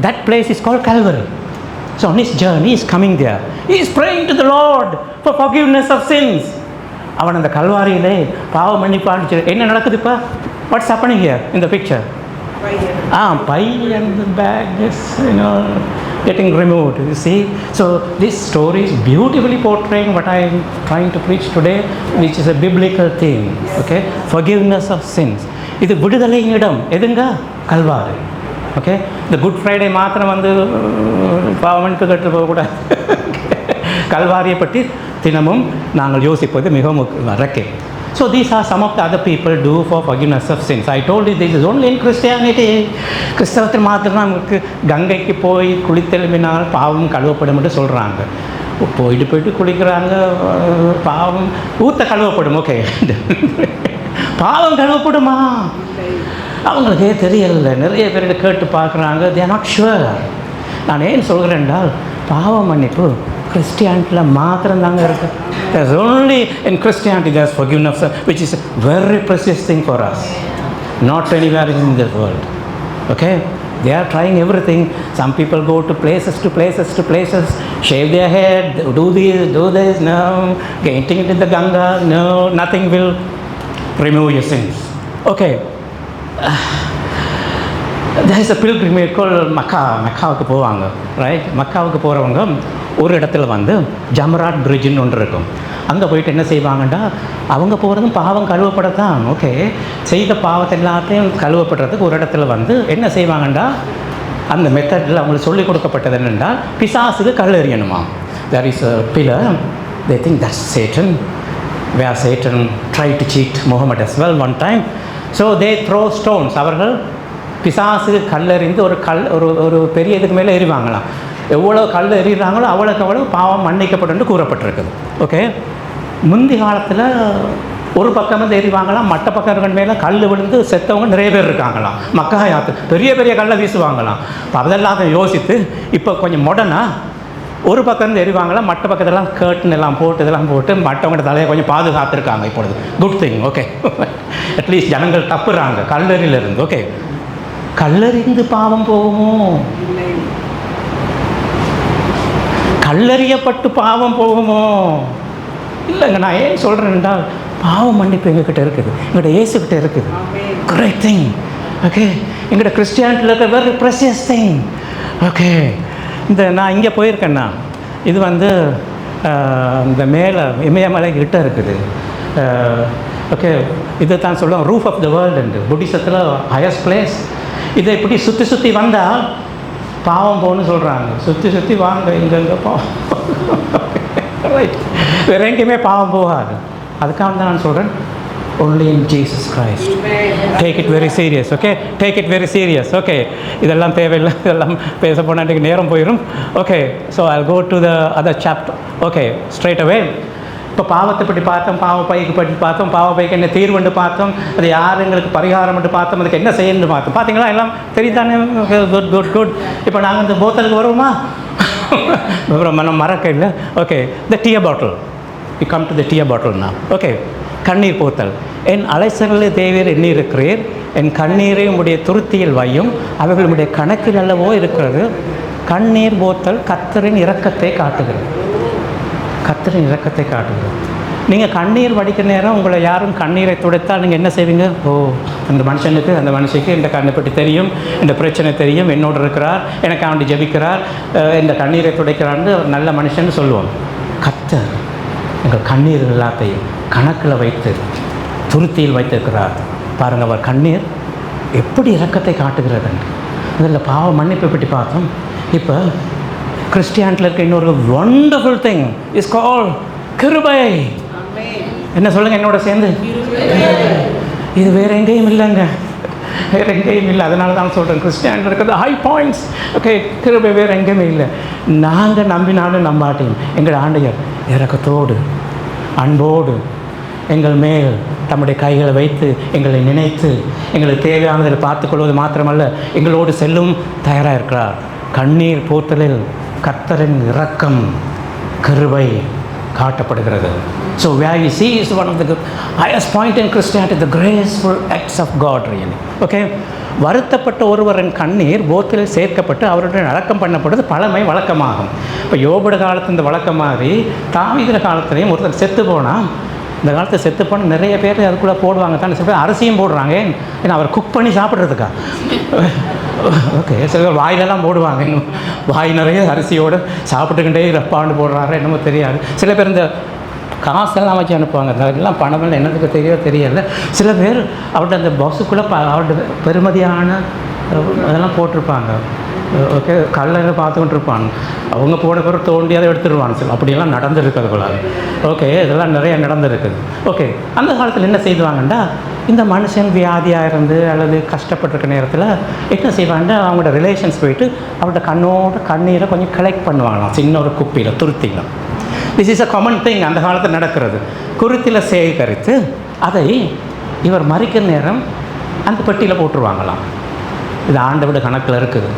That place is called Calvary. So on his journey he's coming there. He's praying to the Lord for forgiveness of sins. அவன் அந்த கல்வாரியிலே பாவ மன்னிப்பான்னு என்ன நடக்குது இப்போ? What's happening here in the picture? Pie and the bag is, getting removed, you see. So this story is beautifully portraying what I am trying to preach today, which is a biblical theme. Okay, forgiveness of sins. இது விடுதலையின் இடம் எதுங்க? Kalvari. Okay, இந்த good Friday மாத்திரம் வந்து பாவமன்னிப்பு கட்டு போகக்கூடாது. கல்வாரியை பற்றி தினமும் நாங்கள் யோசிப்பது மிகவும் ரக்கே. So these are some of the other people do for forgiveness of sins. I told you this is only in Christianity. கிறிஸ்தவத்தில் மாத்திரம் நமக்கு கங்கைக்கு போய் குளித்தெழும்பினால் பாவம் கழுவப்படும் என்று சொல்கிறாங்க. போயிட்டு குளிக்கிறாங்க. பாவம் ஊற்ற கழுவப்படும். ஓகே, பாவம் கழுவப்படுமா? அவங்களுக்கே தெரியல. நிறைய பேர்கிட்ட கேட்டு பார்க்குறாங்க. They are not sure. நான் ஏன் சொல்கிறேன் என்றால், பாவ மன்னிப்பு கிறிஸ்டியானிட்டியில் மாத்திரம்தாங்க இருக்குது. There's only in Christianity there's forgiveness, which is a very precious thing for us. Not anywhere in this world. Okay? They are trying everything. Some people go to places, shave their head, do this, no. Getting into the Ganga, no. Nothing will remove your sins. Okay. There is a pilgrimage called மக்காவுக்கு போவாங்க, right? மக்காவுக்கு போகிறவங்க ஒரு இடத்துல வந்து ஜமராட் பிரிட்ஜுன்னு ஒன்று இருக்கும். அங்கே போயிட்டு என்ன செய்வாங்கண்டா, அவங்க போகிறதும் பாவம் கழுவப்படத்தான். ஓகே, செய்த பாவத்தை எல்லாத்தையும் கழுவப்படுறதுக்கு ஒரு இடத்துல வந்து என்ன செய்வாங்கண்டா, அந்த மெத்தடில் அவங்களுக்கு சொல்லிக் கொடுக்கப்பட்டது என்னென்னா, பிசாசுக்கு கல் எறியணுமா. There is a pillar, they think that's Satan, where Satan tried to cheat Muhammad as well one time. So they throw stones. அவர்கள் பிசாசுக்கு கல்லெறிந்து ஒரு பெரிய இதுக்கு மேலே எறிவாங்களாம். எவ்வளோ கல் எறிகிறாங்களோ அவ்வளோ பாவம் மன்னிக்கப்படும் கூறப்பட்டிருக்குது. ஓகே, முந்தி காலத்தில் ஒரு பக்கம் வந்து எறிவாங்களாம், மற்ற பக்கம் இருக்கிற மேலே கல் விழுந்து செத்தவங்க நிறைய பேர் இருக்காங்களாம். மக்காயாத்து பெரிய பெரிய கல்லை வீசுவாங்களாம். இப்போ அதெல்லாம் யோசித்து இப்போ கொஞ்சம் மாடர்னாக ஒரு பக்கம் இருந்து எறிவாங்களாம், மற்ற பக்கத்தெல்லாம் கர்ட்டன் எல்லாம் போட்டு இதெல்லாம் போட்டு மற்றவங்க தலையை கொஞ்சம் பாதுகாத்துருக்காங்க இப்பொழுது. Good thing. ஓகே, அட்லீஸ்ட் ஜனங்கள் தப்புறாங்க கல்லறியிலிருந்து. ஓகே, கல்லறிந்து பாவம் போகுமோ? கல்லறியப்பட்டு பாவம் போகுமோ? இல்லைங்க. நான் ஏன் சொல்கிறேன்டா, பாவம் மன்னிப்பு எங்ககிட்ட இருக்குது, எங்கள்கிட்ட இயேசுக்கிட்ட இருக்குது. Great thing. ஓகே, எங்கள்கிட்ட கிறிஸ்டியானிட்டியில் இருக்க வெரி ப்ரெஷியஸ் திங். ஓகே, நான் இங்கே போயிருக்கேன்னா, இது வந்து இந்த மேலே இமயமலை கிட்ட இருக்குது. ஓகே, இதை தான் சொல்லுவோம் ரூஃப் ஆஃப் த வேர்ல்டு. புத்திசத்தில் ஹையஸ்ட் பிளேஸ். இதை இப்படி சுற்றி வந்தால் பாவம் போகணும்னு சொல்கிறாங்க. சுற்றி வாங்க, இங்கங்கே பாவம். ரைட், வேறு எங்கேயுமே பாவம் போகாது. அதுக்காக தான் நான் சொல்கிறேன், only in Jesus Christ. Take it very serious. Okay, take it very serious. Okay, இதெல்லாம் தேவையில்லை, இதெல்லாம் பேச போனால் நேரம் போயிடும். Okay, so I'll go to the other chapter. Okay, straight away. இப்போ பாவத்தை பற்றி பார்த்தோம், பாவ பைக்கு பற்றி பார்த்தோம், பாவ பைக்கு என்ன தீர்வுண்டு பார்த்தோம், அது யார் எங்களுக்கு பரிகாரம் பார்த்தோம், அதுக்கு என்ன செய்யணும்னு பார்த்தோம். பார்த்தீங்களா, எல்லாம் தெரியுதானே? Good good good. இப்போ நாங்கள் இந்த போத்தலுக்கு வருவோமா? நம்ம மறக்க இல்லை. Okay, the tear bottle. We come to the tear பாட்டில்னா. ஓகே, கண்ணீர் போத்தல். என் அலைசலில் தேவையில் எண்ணி இருக்கிறீர், என் கண்ணீரை உடைய துருத்தியில் வையும், அவர்களுடைய கணக்கில் அல்லவோ இருக்கிறது. கண்ணீர் போத்தல் கர்த்தரின் இரக்கத்தை காட்டுகிறது. கர்த்தரின் இரக்கத்தை காட்டுகிறது. நீங்கள் கண்ணீர் வடிக்கிற நேரம் உங்களை யாரும் கண்ணீரை துடைத்தால் நீங்கள் என்ன செய்வீங்க? ஓ, அந்த மனுஷனுக்கு அந்த மனுஷிக்கு இந்த கண்ணை பற்றி தெரியும், இந்த பிரச்சனை தெரியும், என்னோடு இருக்கிறார், எனக்கு அவன் ஜெபிக்கிறார், இந்த கண்ணீரை துடைக்கிறான்னு ஒரு நல்ல மனுஷன்னு சொல்லுவோம். கர்த்தர் எங்கள் கண்ணீர் எல்லாத்தையும் கணக்கில் வைத்து துருத்தியில் வைத்திருக்கிறார். பாருங்கள், அவர் கண்ணீர் எப்படி இரக்கத்தை காட்டுகிறதுன்னு. அதில் பாவ மன்னிப்பை பற்றி பார்த்தோம். இப்போ கிறிஸ்டியானிட்டியில் இருக்க இன்னொரு வண்டர்ஃபுல் திங் இஸ் கால்ட் கிருபை. என்ன சொல்லுங்கள் என்னோட சேர்ந்து? இது வேறு எங்கேயும் இல்லைங்க, வேறு எங்கேயும் இல்லை. அதனால தான் சொல்கிறேன், கிறிஸ்டியானிட்டியில் இருக்கிறது ஹை பாயிண்ட்ஸ். ஓகே, கிருபை வேறு எங்கேயுமே இல்லை. நாங்கள் நம்பினாலும் நம்பாட்டையும் எங்கள் ஆண்டவர் இரக்கத்தோடு அன்போடு எங்கள் மேல் தம்முடைய கைகளை வைத்து எங்களை நினைத்து எங்களுக்கு தேவையானதில் பார்த்துக்கொள்வது மாத்திரமல்ல, எங்களோடு செல்லும் தயாராக இருக்கிறார். கண்ணீர் போத்தலில் கர்த்தரின் இரக்கம் கிருபை காட்டப்படுகிறது. So where you see is one of the highest point in Christianity, the graceful acts of God really. Okay, வருத்தப்பட்ட ஒருவரின் கண்ணீர் போத்தலில் சேர்க்கப்பட்டு அவருடன் அடக்கம் பண்ணப்படுறது பழமை வழக்கமாகும். இப்போ யோபுட காலத்து இந்த வழக்கம் மாதிரி தாவீது காலத்துலேயும் ஒருத்தர் செத்து போனால், இந்த காலத்தில் செத்து போனால் நிறைய பேர் அதுக்குள்ளே போடுவாங்க தானே, சில பேர் அரிசியும் போடுறாங்க. ஏன்னா அவர் குக் பண்ணி சாப்பிட்றதுக்கா? ஓகே, சில பேர் வாயிலெல்லாம் போடுவாங்க, இன்னும் வாய் நிறைய அரிசியோடு சாப்பிட்டுக்கிட்டே ரப்பாண்டு போடுறாரு என்னமோ தெரியாது. சில பேர் இந்த காசெல்லாம் வச்சு அனுப்புவாங்க, அதெல்லாம் பணமெல்லாம் என்னதுக்கு தெரியல. சில பேர் அவர்கிட்ட அந்த பாக்ஸுக்குள்ளே அவர்கிட்ட பெருமதியான அதெல்லாம் போட்டிருப்பாங்க. ஓகே, கல்லில் பார்த்துக்கிட்டு இருப்பான், அவங்க போன பிறகு தோண்டி அதை எடுத்துருவான். சில அப்படியெல்லாம் நடந்துருக்குது போல. ஓகே, இதெல்லாம் நிறைய நடந்துருக்குது. ஓகே, அந்த காலத்தில் என்ன செய்வாங்கன்னா, இந்த மனுஷன் வியாதியாக இருந்து அல்லது கஷ்டப்பட்டிருக்க நேரத்தில் என்ன செய்வாங்கன்னா, அவங்களோட ரிலேஷன்ஸ் போயிட்டு அவரோட கண்ணீரை கொஞ்சம் கலெக்ட் பண்ணுவாங்களாம், சின்ன ஒரு குப்பியில் துருத்திலாம். This is a common thing, அந்த காலத்தில் நடக்கிறது. குருத்தில் சேகரித்து அதை இவர் மறிக்கிற நேரம் அந்த பெட்டியில் போட்டுருவாங்களாம். இது ஆண்டவருடைய கணக்கில் இருக்குது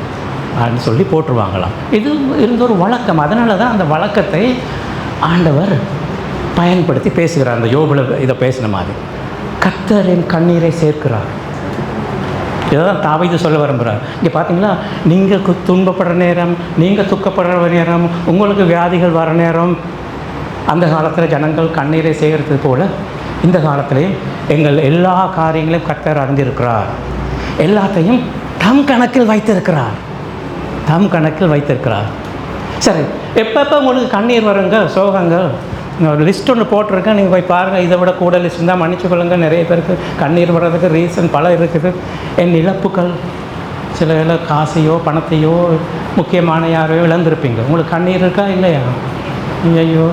அப்படின்னு சொல்லி போட்டுருவாங்களாம். இது இருந்த ஒரு வழக்கம். அதனால தான் அந்த வழக்கத்தை ஆண்டவர் பயன்படுத்தி பேசுகிறார். அந்த யோபுல இதை பேசின மாதிரி கர்த்தரின் கண்ணீரை சேர்க்கிறார். இதுதான் தாவீது சொல்ல விரும்புகிறார். இங்கே பார்த்தீங்களா, நீங்கள் துன்பப்படுற நேரம், நீங்கள் துக்கப்படுற நேரம், உங்களுக்கு வியாதிகள் வர நேரம், அந்த காலத்தில் ஜனங்கள் கண்ணீரை சேகரித்தது போல் இந்த காலத்திலையும் எங்கள் எல்லா காரியங்களையும் கர்த்தர் அறிந்திருக்கிறார். எல்லாத்தையும் தம் கணக்கில் வைத்திருக்கிறார். தம் கணக்கில் வைத்திருக்கிறார். சரி, எப்பப்போ உங்களுக்கு கண்ணீர் வருங்க, சோகங்கள், ஒரு லிஸ்ட் ஒன்று போட்டிருக்கேன், நீங்கள் போய் பாருங்கள். இதை விட கூட லிஸ்ட் இருந்தால் மன்னிச்சுக்கொள்ளுங்க. நிறைய பேருக்கு கண்ணீர் வர்றதுக்கு ரீசன் பல இருக்குது. என் இழப்புகள், சில வேளை காசையோ பணத்தையோ முக்கியமான யாரையோ இழந்திருப்பீங்க. உங்களுக்கு கண்ணீர் இருக்கா இல்லையா? ஐயோ,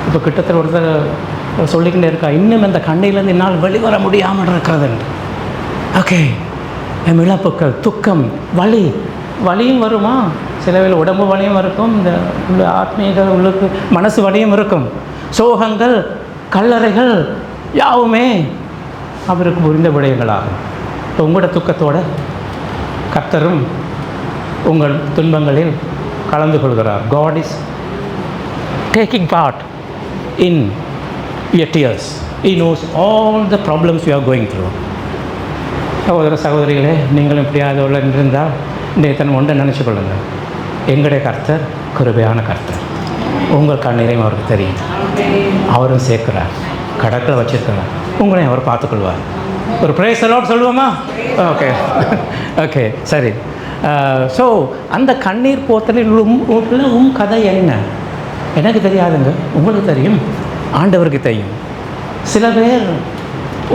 இப்போ கிட்டத்தட்ட ஒருத்தர் சொல்லிக்கிட்டே இருக்கா, இன்னும் இந்த கண்ணீர்லேருந்து என்னால் வெளிவர முடியாமல் இருக்கிறதுன்னு. ஓகே, என் இழப்புக்கள், துக்கம், வலியும் வருமா? சில வேளை உடம்பு வலியும் இருக்கும், இந்த உள்ள ஆத்மீக உள்ளுக்கு மனசு வலியும் இருக்கும். சோகங்கள், கல்லறைகள் யாவுமே அவருக்கு புரிந்த விடயங்களாகும். இப்போ உங்களோட துக்கத்தோடு கர்த்தரும் உங்கள் துன்பங்களில் கலந்து கொள்கிறார். God is taking part in your tears. He knows all the problems you are going through. சகோதர சகோதரிகளே, நீங்களும் இப்படியாவது உள்ள இருந்தால் இன்றைய தன் ஒன்றை நினச்சி கொள்ளுங்கள். எங்களுடைய கர்த்தர் கிருபையான கர்த்தர். உங்கள் கண்ணீரையும் அவருக்கு தெரியும். அவரும் சேர்க்கிறார், கடற்கரை வச்சிருக்கிறார். உங்களையும் அவர் பார்த்துக்கொள்வார். ஒரு பிரேஸ் அலாட் சொல்லுவோமா? ஓகே ஓகே, சரி. ஸோ அந்த கண்ணீர் போத்தலில் கதை என்ன? எனக்கு தெரியாதுங்க, உங்களுக்கு தெரியும், ஆண்டவருக்கு தெரியும். சில பேர்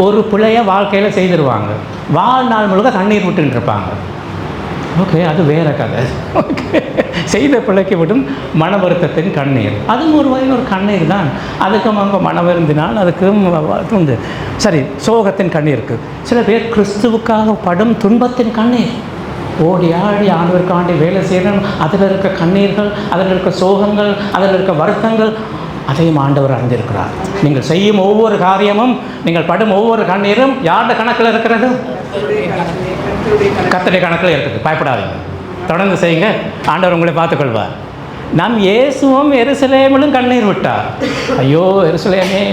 ஒரு பிள்ளைய வாழ்க்கையில் செய்திருவாங்க, வாழ்நாள் முழுக்க கண்ணீர் விட்டுன்னு இருப்பாங்க. ஓகே, அது வேறு கதை. ஓகே, செய்த பிள்ளைக்கு விடும் மன வருத்தத்தின் கண்ணீர், அதுவும் ஒரு வகையில் ஒரு கண்ணீர் தான். அதுக்கும் அவங்க மனம் வருந்தினால் அதுக்கும் உண்டு. சரி, சோகத்தின் கண்ணீருக்கு. சில பேர் கிறிஸ்துவுக்காக படும் துன்பத்தின் கண்ணீர். ஓடி ஆடி ஆண்டவருக்காண்டி வேலை செய்யணும், அதில் இருக்க கண்ணீர்கள், அதில் இருக்க சோகங்கள், அதில் இருக்க வருத்தங்கள், அதையும் ஆண்டவர் அறிந்திருக்கிறார். நீங்கள் செய்யும் ஒவ்வொரு காரியமும், நீங்கள் படும் ஒவ்வொரு கண்ணீரும் யாருடைய கணக்கில் இருக்கிறது? கர்த்தருடைய கணக்கில் இருக்குது. பயப்படாதீங்க, தொடர்ந்து செய்யுங்க, ஆண்டவர் உங்களை பார்த்துக்கொள்வார். நம் இயேசுவும் எருசலேமிலும் கண்ணீர் விட்டார். ஐயோ எருசலேமே,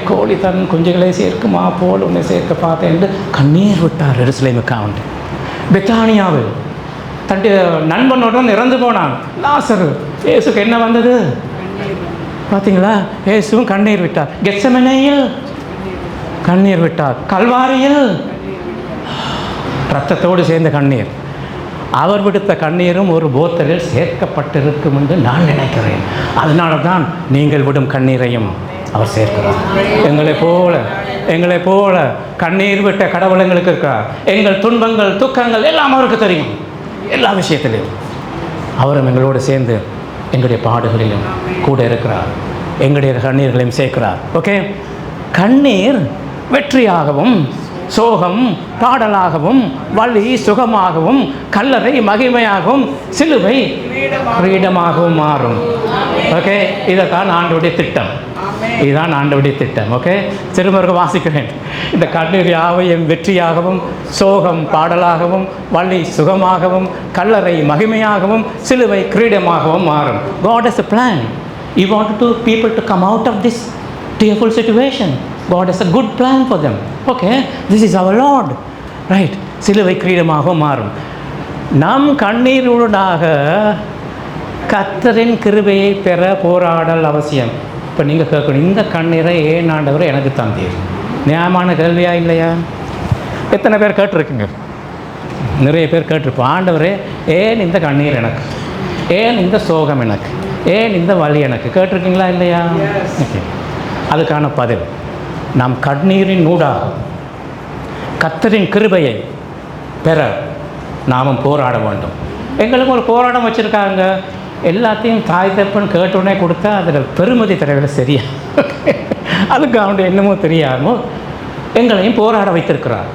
கோழி தன் குஞ்சுகளை சேர்க்குமா போல் உன்னை சேர்க்க பார்த்தேன் என்று கண்ணீர் விட்டார் எருசலேமுக்கு. பெத்தானியாவில் தன்னுடைய நண்பனுடன் இறந்து போனான் லாசரு. இயேசுக்கு என்ன வந்தது பார்த்தீங்களா? இயேசுவும் கண்ணீர் விட்டார். கெத்செமனேயில் கண்ணீர் விட்டார். கல்வாரியில் இரத்தத்தோடு சேர்ந்த கண்ணீர். அவர் விடுத்த கண்ணீரும் ஒரு போத்தலில் சேர்க்கப்பட்டிருக்கும் என்று நான் நினைக்கிறேன். அதனால தான் நீங்கள் விடும் கண்ணீரையும் அவர் சேர்க்கிறார். எங்களை போல கண்ணீர் விட்ட கடவுள் எங்களுக்கு இருக்கிறார். எங்கள் துன்பங்கள், துக்கங்கள் எல்லாம் அவருக்கு தெரியும். எல்லா விஷயத்திலையும் அவரும் எங்களோடு சேர்ந்து எங்களுடைய பாடுகளிலும் கூட இருக்கிறார். எங்களுடைய கண்ணீர்களையும் சேர்க்கிறார். ஓகே, கண்ணீர் வெற்றியாகவும், சோகம் பாடலாகவும், வலி சுகமாகவும், கல்லறை மகிமையாகவும், சிலுவை கிரீடமாகவும் மாறும். ஓகே, இதைத்தான் ஆண்டவருடைய திட்டம். இதுதான் ஆண்டவருடைய திட்டம். ஓகே, திரும்ப வாசிக்கிறேன். இந்த கண்ணீர் யாவையும் வெற்றியாகவும், சோகம் பாடலாகவும், வலி சுகமாகவும், கல்லறை மகிமையாகவும், சிலுவை கிரீடமாகவும் மாறும். God has a plan. He wanted people to come out of this tearful situation. God has a good plan for them. Okay, this is our Lord. Right, சிலுவை கிரீடமாகவும் மாறும். நம் கண்ணீருடாக கர்த்தரின் கிருபையை பெற போராடல் அவசியம். இப்போ நீங்கள் கேட்கணும், இந்த கண்ணீரை ஏன் ஆண்டவரை எனக்கு தந்தீர்? நியாயமான கேள்வியா இல்லையா? எத்தனை பேர் கேட்டிருக்குங்க? நிறைய பேர் கேட்டிருப்போம். ஆண்டவரே, ஏன் இந்த கண்ணீர் எனக்கு? ஏன் இந்த சோகம் எனக்கு? ஏன் இந்த வலி எனக்கு? கேட்டிருக்கீங்களா இல்லையா? ஓகே, அதுக்கான பதில், நாம் கண்ணீரின் ஊடாக கர்த்தரின் கிருபையை பெற நாமும் போராட வேண்டும். எங்களுக்கு ஒரு போராட்டம் வச்சுருக்காங்க. எல்லாத்தையும் தாய் தப்பன் கேட்டோடனே கொடுத்தா அதில் பெருமதி தரவில்லை. சரியா? அதுக்கு அவனுடைய என்னமோ தெரியாமோ எங்களையும் போராட வைத்திருக்கிறார்.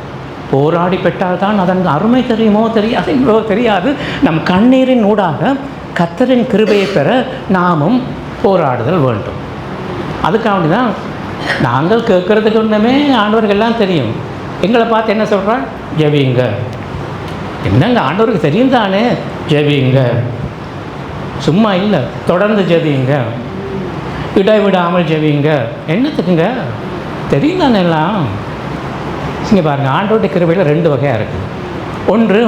போராடி பெற்றால்தான் அதன் அருமை தெரியுமோ தெரியாது, இவ்வளோ தெரியாது. நம் கண்ணீரின் ஊடாக கர்த்தரின் கிருபையை பெற நாமும் போராடுதல் வேண்டும். அதுக்காக தான் நாங்கள் கேட்குறதுக்கு ஒன்றுமே ஆண்டவருக்கு எல்லாம் தெரியும். எங்களை பார்த்து என்ன சொல்கிறான்? ஜெபிங்க. என்னங்க ஆண்டவருக்கு தெரியும் தானே, ஜெபிங்க. சும்மா இல்லை, தொடர்ந்து ஜெபிங்க, இடைவிடாமல் ஜெபிங்க. என்னத்துக்குங்க? தெரியும் தானே எல்லாம். இங்கே பாருங்கள், ஆண்டவருடைய கிருபையில் 2 வகையாக இருக்குது. ஒன்று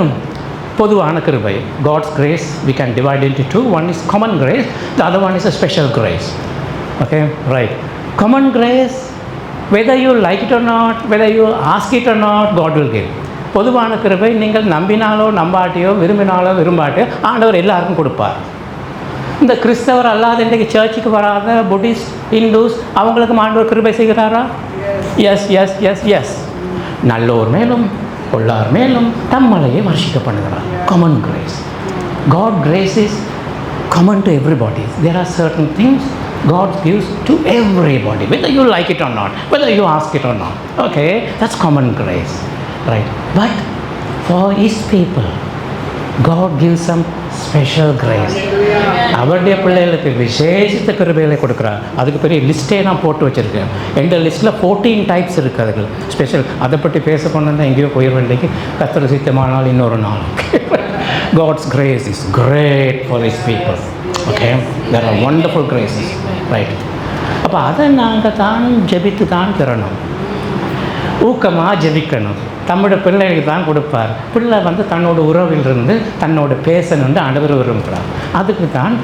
பொதுவான கிருபை, God's grace. We can divide into 2. One is common grace, the other one is a special grace. Okay, right. Common grace, whether you like it or not, whether you ask it or not, God will give. பொதுவான கிருபை நீங்கள் நம்பினாலோ நம்பாட்டியோ விரும்பினாலோ விரும்பாட்டியோ ஆண்டவர் எல்லாருக்கும் கொடுப்பார். இந்த கிறிஸ்தவர் அல்லாத இன்றைக்கு சர்ச்சுக்கு வராத புத்திஸ்ட், ஹிந்துஸ், அவங்களுக்கு ஆண்டவர் கிருபை செய்கிறாரா? Yes yes yes yes. நல்லோர் மேலும் கொள்ளார் மேலும் தம்மலையே வர்ஷிக்க பண்ணுகிறார். Common grace. God grace is common to everybody. There are certain things God gives to everybody, whether you like it or not, whether you ask it or not. Okay, that's common grace, right? But for His people, God gives some special grace. அவருடைய பிள்ளைகளுக்கு விசேஷித்த கிருபைகளை கொடுக்குறார். அதுக்கு பெரிய லிஸ்ட்டே நான் போட்டு வச்சுருக்கேன். எந்த லிஸ்ட்டில் 14 டைப்ஸ் இருக்குது. அதுக்கு ஸ்பெஷல். அதை பற்றி பேச போனோன்னா எங்கேயோ போயிடும். இன்றைக்கு கர்த்தர் சித்தமானால் இன்னொரு நாள். God's grace is great for His people. Okay, there are wonderful graces, right? அப்போ அதை நாங்கள் தான் ஜெபித்து தான் பெறணும். ஊக்கமாக ஜெபிக்கணும். தம்மோட பிள்ளைகளுக்கு தான் கொடுப்பார். பிள்ளை தன்னோட உறவிலிருந்து தன்னோட பேசணுன்னு ஆண்டவர் விரும்புகிறார். அதுக்கு தான்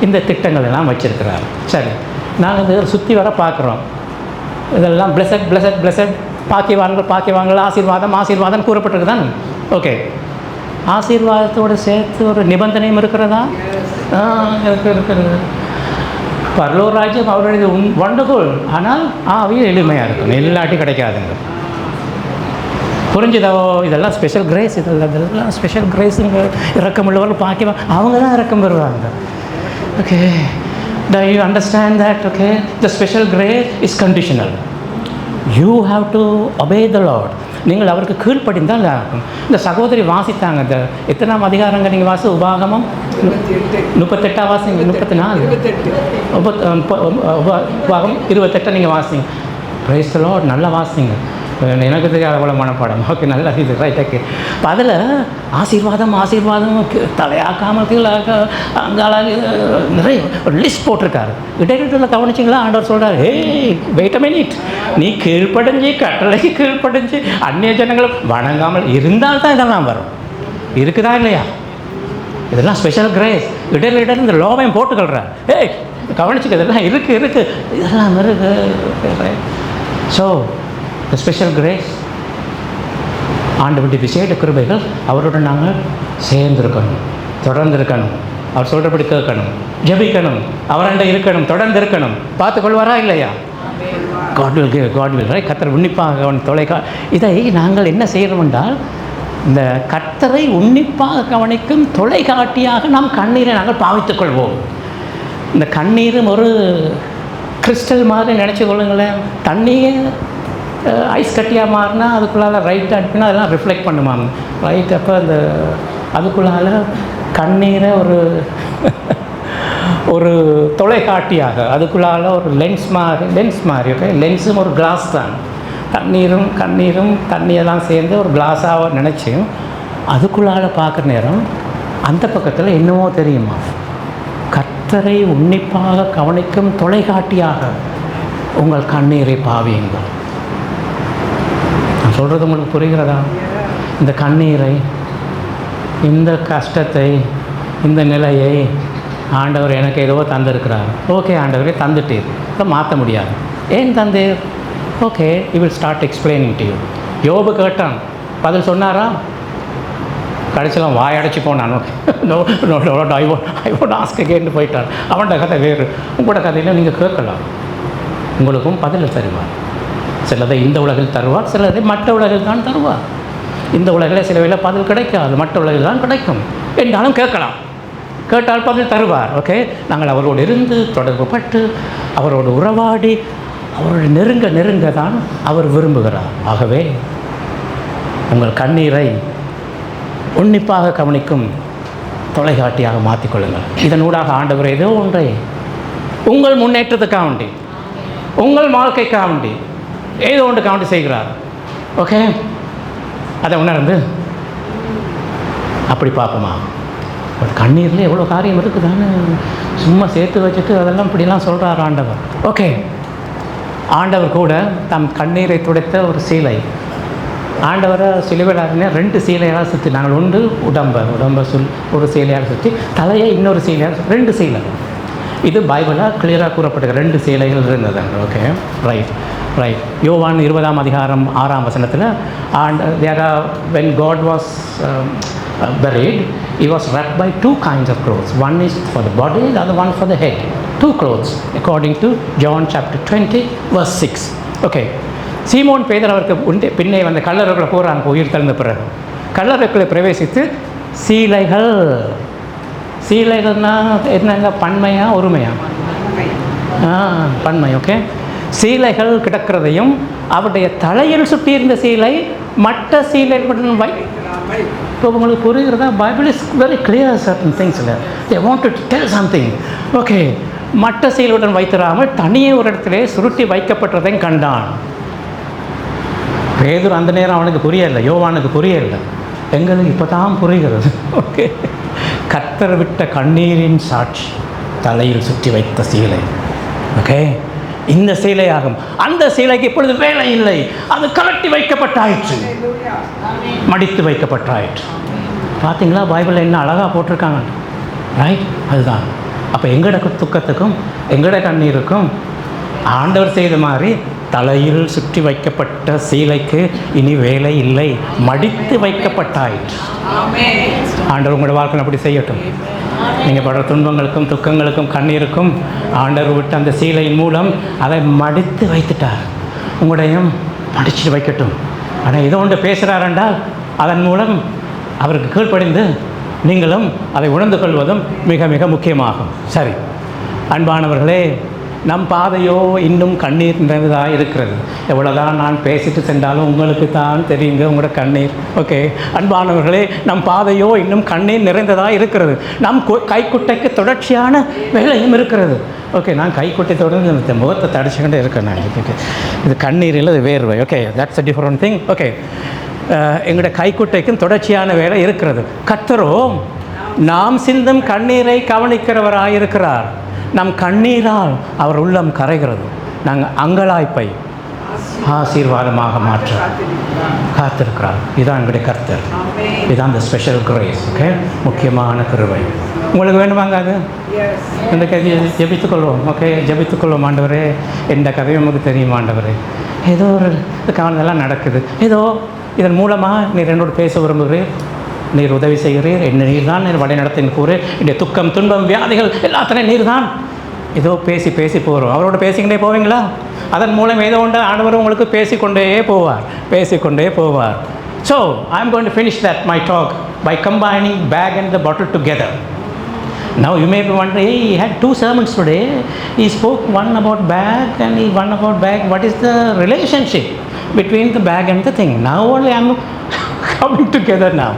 இந்த திட்டங்கள் எல்லாம் வச்சுருக்கிறார். சரி, நாங்கள் இதை சுற்றி வர பார்க்குறோம். இதெல்லாம் பிளஸட் பிளஸட் பிளஸட், பாக்கியவான்கள், ஆசீர்வாதம் ஆசீர்வாதம் கூறப்பட்டிருக்கு தான். ஓகே, ஆசீர்வாதத்தோடு சேர்த்து ஒரு நிபந்தனையும் இருக்கிறதா? இருக்கிறது. பரலோக ராஜ்யம் அவருடைய வண்டர்ஃபுல், ஆனால் ஆவியும் எளிமையாக இருக்கணும். எல்லாட்டையும் கிடைக்காதுங்க. புரிஞ்சுதோ? இதெல்லாம் ஸ்பெஷல் கிரேஸ். இதெல்லாம் ஸ்பெஷல் கிரேஸுங்க. இறக்கம் உள்ளவர்கள் பாக்கியவா, அவங்க தான் இறக்கம் பெறுவாங்க. Okay, do you understand that? Okay, the special grace is conditional. You have to obey the Lord. நீங்கள் அவருக்கு கீழ்ப்படிந்தால் இருக்கும். இந்த சகோதரி வாசித்தாங்க. இந்த எத்தனாம் அதிகாரங்க நீங்கள் வாசி? உபாகமம் 38 வாசிங்க. 34 உபாகம் 28 நீங்கள் வாசிங்க. Price the Lord. நல்லா வாசிங்க. எனக்கு தெரியாத அவ்வளோ மனப்பாடம். ஓகே, நல்லா இது ரைட். ஓகே, இப்போ அதில் ஆசீர்வாதம் தலையாக்காமல் கீழாக்க அங்கால நிறைய ஒரு லிஸ்ட் போட்டிருக்காரு. இடையில கவனிச்சிங்களா? ஆண்டவர் சொல்கிறார், ஏய் வெயிட் அ மினிட், நீ கீழ்ப்படைஞ்சி கட்டளைக்கு கீழ்ப்படைஞ்சி அந்நிய ஜனங்களை வணங்காமல் இருந்தால் தான் இதெல்லாம் வரும். இருக்குதா இல்லையா? இதெல்லாம் ஸ்பெஷல் கிரேஸ். இடையில இந்த லோவையும் போட்டுக்கொள்கிறார். ஏய் கவனிச்சுக்க, இதெல்லாம் இருக்குது, இதெல்லாம் இருக்குது. ஸோ the special grace, ஆண்டவருடைய விசேட கிருபைகள் அவரோட நாங்கள் சேர்ந்துருக்கணும், தொடர்ந்து இருக்கணும், அவர் சொல்கிறபடி கேட்கணும், ஜெபிக்கணும், அவராண்ட இருக்கணும், தொடர்ந்து இருக்கணும். பார்த்து கொள்வாரா இல்லையா? God will give, God will, right? கர்த்தர் உன்னிப்பாக இதை நாங்கள் என்ன செய்யணும் என்றால், இந்த கர்த்தரை உன்னிப்பாக கவனிக்கும் தொலைக்காட்டியாக நாம் கண்ணீரை நாங்கள் பாவித்துக் கொள்வோம். இந்த கண்ணீரும் ஒரு கிறிஸ்டல் மாதிரி நினச்சி கொள்ளுங்களேன். தண்ணியே ஐஸ் கட்டியாக மாறினா அதுக்குள்ளால் ரைட் அனுப்பினா அதெல்லாம் ரிஃப்ளெக்ட் பண்ணுவாங்க, ரைட். அப்போ அந்த அதுக்குள்ளால் கண்ணீரை ஒரு தொலைக்காட்டியாக, அதுக்குள்ளால் ஒரு லென்ஸ் மாதிரி ஓகே, லென்ஸும் ஒரு கிளாஸ் தான். கண்ணீரும் தண்ணியெல்லாம் சேர்ந்து ஒரு கிளாஸாக நினச்சி அதுக்குள்ளால் பார்க்குற நேரம் அந்த பக்கத்தில் என்னவோ தெரியுமா, கர்த்தரை உன்னிப்பாக கவனிக்கும் தொலைக்காட்டியாக உங்கள் கண்ணீரை பாவியுங்கள். நான் சொல்கிறது உங்களுக்கு புரிகிறதா? இந்த கண்ணீரை, இந்த கஷ்டத்தை, இந்த நிலையை ஆண்டவர் எனக்கு ஏதோ தந்திருக்கிறார். ஓகே ஆண்டவரே தந்துட்டீர், இதை மாற்ற முடியாது. ஏன் தந்தீர்? Okay, you will start explaining to you. யோபு கேட்டான், பதில் சொன்னாரா? கடைசியில் வாயடைச்சி போனான். ஐ வோன்ட் ஆஸ்க் அகெயின் போயிட்டான். அவனோட கதை வேறு. உங்களோட கதையில் நீங்கள் கேட்கலாம், உங்களுக்கும் பதில் தருவார். சிலதை இந்த உலகில் தருவார், சிலதை மற்ற உலகில் தான் தருவார். இந்த உலகில் சில வேளை பதில் கிடைக்காது, மற்ற உலகில் தான் கிடைக்கும். என்றாலும் கேட்கலாம், கேட்டால் பதில் தருவார். ஓகே, நாங்கள் அவரோடு இருந்து தொடர்பு பட்டு அவரோடு உறவாடி அவரோடு நெருங்க தான் அவர் விரும்புகிறார். ஆகவே உங்கள் கண்ணீரை உன்னிப்பாக கவனிக்கும் தொலைக்காட்டியாக மாற்றிக்கொள்ளுங்கள். இதனூடாக ஆண்டவர் ஏதோ ஒன்றை உங்கள் முன்னேற்றத்துக்காக வேண்டி, உங்கள் வாழ்க்கைக்காக வேண்டி, ஏதோ ஒன்றுக்காக வேண்டி செய்கிறார். ஓகே, அதை உணர்ந்து அப்படி பார்ப்போமா? ஒரு கண்ணீரில் எவ்வளோ காரியம் இருக்குதான்னு சும்மா சேர்த்து வச்சுட்டு அதெல்லாம் இப்படிலாம் சொல்கிறார் ஆண்டவர். ஓகே, ஆண்டவர் கூட தம் கண்ணீரை துடைத்த ஒரு சீலை, ஆண்டவரை சிலுவையில் 2 சீலையாக சுற்றி நாங்கள் ஒன்று உடம்பை ஒரு சீலையாக சுற்றி, தலையை இன்னொரு சீலையாக 2 சீலை. இது பைபிளாக கிளியராக கூறப்பட்டிருக்க 2 சீலைகள் இருந்ததுங்க. Okay, right. யோவான் 20ஆம் அதிகாரம் 6ஆம் வசனத்தில் when God was buried, he was wrapped by 2 kinds of clothes. One is for the body, the other one for the head. 2 clothes according to John chapter 20 verse 6. Okay, சீமோன் பேதர் அவருக்கு பின்னே வந்த கல்லறைக்குள்ளே போகிறாங்க. உயிர் தெழுந்த பிறகு கல்லறைக்குள்ளே பிரவேசித்து சீலைகள்னால் என்னங்க, பன்மையா ஒருமையா? பன்மை. ஓகே, சீலைகள் கிடக்கிறதையும் அவருடைய தலையில் சுற்றியிருந்த சீலை மற்ற சீலைகளுடன் இப்போ உங்களுக்கு புரிகிறதா? Bible is very clear certain திங்ஸில். They want to tell something. Okay, மற்ற சீலுடன் வைத்திராமல் தனியே ஒரு இடத்துல சுருட்டி வைக்கப்பட்டதையும் கண்டான். பேதுரு அந்த நேரம் அவனுக்கு புரியலை, யோவானுக்கு புரியலை, எங்களுக்கு இப்போ தான் புரிகிறது. ஓகே, கர்த்தர் விட்ட கண்ணீரின் சாட்சி, தலையில் சுற்றி வைத்த சீலை. ஓகே, இந்த சீலையாகும். அந்த சீலைக்கு இப்பொழுது வேலை இல்லை, அது கலட்டி வைக்கப்பட்டாயிற்று, மடித்து வைக்கப்பட்டாயிற்று. பார்த்தீங்களா பைபிளில் என்ன அழகாக போட்டிருக்காங்க, ரைட்? அதுதான். அப்போ எங்கட துக்கத்துக்கும் எங்கட கண்ணீருக்கும் ஆண்டவர் செய்த மாதிரி தலையில் சுற்றி வைக்கப்பட்ட சீலைக்கு இனி வேலை இல்லை, மடித்து வைக்கப்பட்டாயிற்று. ஆண்டவர் உங்களோட வாழ்க்கை அப்படி செய்யட்டும். நீங்கள் படுற துன்பங்களுக்கும் துக்கங்களுக்கும் கண்ணீருக்கும் ஆண்டவர் விட்டு அந்த சீலையின் மூலம் அதை மடித்து வைத்துட்டார். உங்களையும் மடித்து வைக்கட்டும். ஆனால் ஏதோ ஒன்று பேசுகிறார் என்றால் அதன் மூலம் அவருக்கு கீழ்ப்படிந்து நீங்களும் அதை உணர்ந்து கொள்வதும் மிக மிக முக்கியமாகும். சரி அன்பானவர்களே, நம் பாதையோ இன்னும் கண்ணீர் நிறைந்ததாக இருக்கிறது. எவ்வளோதான் நான் பேசிட்டு சென்றாலும் உங்களுக்கு தான் தெரியுங்க உங்களோட கண்ணீர். ஓகே அன்பானவர்களே, நம் பாதையோ இன்னும் கண்ணீர் நிறைந்ததாக இருக்கிறது. நம் கைக்குட்டைக்கு தொடர்ச்சியான வேலையும் இருக்கிறது. ஓகே, நான் கைக்குட்டை தொடர்ந்து இந்த முகத்தை தடிச்சுக்கிட்டே இருக்கேன். நான் இது கண்ணீர் இல்லை, இது வேர்வை. Okay, that's a different thing. Okay, எங்களோட கைக்குட்டைக்கும் தொடர்ச்சியான வேலை இருக்கிறது. கர்த்தரோ நாம் சிந்தும் கண்ணீரை கவனிக்கிறவராக இருக்கிறார். நம் கண்ணீரால் அவர் உள்ளம் கரைகிறது. நாங்கள் அங்கலாய்ப்பை ஆசீர்வாதமாக மாற்ற காத்திருக்கிறார். இதுதான் எங்களுடைய கர்த்தர். இதுதான் இந்த ஸ்பெஷல் கிரேஸ். ஓகே, முக்கியமான கிருபை. உங்களுக்கு வேணுமாங்க அது? இந்த கதையை ஜெபித்துக்கொள்வோம். ஓகே, ஜெபித்துக்கொள்வோம். ஆண்டவரே, எந்த கதையும் நமக்கு தெரியும் ஆண்டவரே. ஏதோ ஒரு காரணம் நடக்குது, ஏதோ இதன் மூலமாக நீர் என்னோடு பேச விரும்புகிறீர், நீர் உதவி செய்கிறீர், என்ன நீர் தான் நீர் வழி நடத்தின் கூறு, என்னுடைய துக்கம் துன்பம் வியாதிகள் எல்லாத்திலையும் நீர் தான். ஏதோ பேசி போகிறோம். அவரோட பேசிக்கிட்டே போவீங்களா? அதன் மூலம் ஏதோ ஒன்று ஆண்டவர் உங்களுக்கு பேசிக்கொண்டே போவார். So I am going to finish that my talk by combining bag and the bottle together. Now you may be wondering, hey, he had 2 sermons today. He spoke one about bag and one about bag. What is the relationship between the bag and the thing? Now only I am coming together now.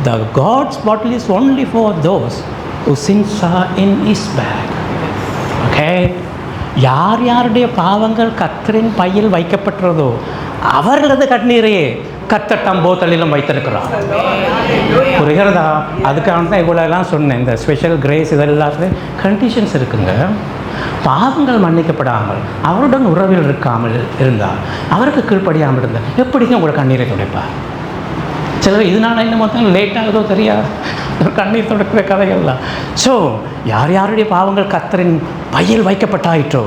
The God's bottle is only for those whose sins are in his bag. Okay? யாருடைய பாவங்கள் கர்த்தரின் பையில் வைக்கப்பட்டதோ அவர்களது கண்ணீரையே கர்த்தர் தம் போத்தலிலும் வைத்திருக்கிறார். புரிகிறதா? அதுக்காக தான் இவ்வளோலாம் சொன்னேன். இந்த ஸ்பெஷல் கிரேஸ் இதெல்லாத்துலேயும் கண்டிஷன்ஸ் இருக்குங்க. பாவங்கள் மன்னிக்கப்படாமல் அவருடன் உறவில் இருக்காமல் இருந்தால், அவருக்கு கீழ்ப்படியாமல் இருந்தால் எப்படிங்க உங்களை கண்ணீரை துடைப்பார்? சிலர் இதனால் என்ன மொத்தம் லேட் ஆகுதோ தெரியாது, கண்ணீர் தொடக்கிற கதைகள்லாம். ஸோ யாருடைய பாவங்கள் கர்த்தரின் பையில் வைக்கப்பட்டாயிற்றோ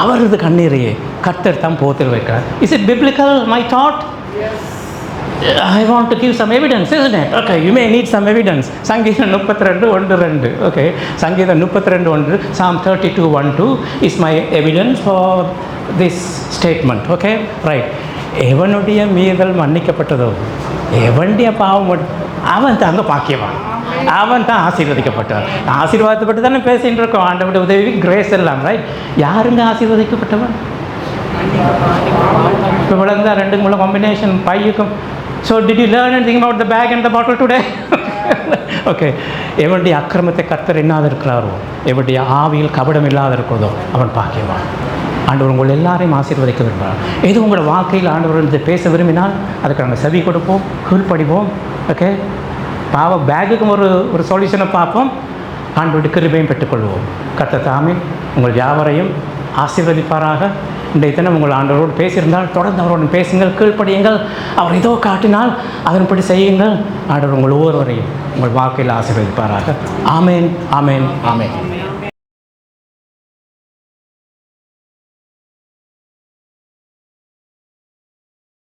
அவரது கண்ணீரையே கர்த்தர் தம் போத்தில் வைக்கிறார். Is it biblical my thought? I want to give some evidence, isn't it? Okay, you may need some evidence. சங்கீதம் 32:1-2. Okay, சங்கீதம் 32:1, Psalm 32:1-2 is my evidence for this statement. Okay, right. எவனுடைய மீறல் மன்னிக்கப்பட்டதோ, எவனுடைய பாவம் அவன் தாங்க பாக்கியவான், அவன் தான் ஆசீர்வதிக்கப்பட்டவன். ஆசீர்வாதப்பட்டு தானே பேசிகிட்டு இருக்கோம். ஆண்டவருடைய உதவி கிரேஸ் எல்லாம். ரைட்? யாருங்க ஆசீர்வதிக்கப்பட்டவன்? இப்போ விளங்குதா? 2 combination பையுக்கும். So did you learn anything about the bag and the bottle today? Okay, எவனுடைய அக்கிரமத்தை கர்த்தர் என்னாது இருக்கிறாரோ, எவனுடைய ஆவியில் கபடம் இல்லாத இருக்கிறதோ அவன் பாக்கியவான். ஆண்டவர் உங்கள் எல்லாரையும் ஆசீர்வதிக்க விரும்புகிறார். எது உங்களோட வாழ்க்கையில் ஆண்டவர் இதை பேச விரும்பினால் அதுக்கு நாங்கள் செவி கொடுப்போம், கீழ்ப்படிவோம். ஓகே, பாவ பேக்குக்கும் ஒரு சொல்யூஷனை பார்ப்போம். ஆண்டவருடைய கிருபையும் பெற்றுக்கொள்வோம். கர்த்தர் தாமே உங்கள் யாவரையும் ஆசீர்வதிப்பாராக. இன்றைய தினம் உங்கள் ஆண்டவரோடு பேசியிருந்தால் தொடர்ந்து அவரோடு பேசுங்கள், கீழ்ப்படியுங்கள். அவர் ஏதோ காட்டினால் அதன்படி செய்யுங்கள். ஆண்டவர் உங்கள் ஒவ்வொருவரையும் உங்கள் வாழ்க்கையில் ஆசீர்வதிப்பாராக. ஆமேன், ஆமேன், ஆமேன்.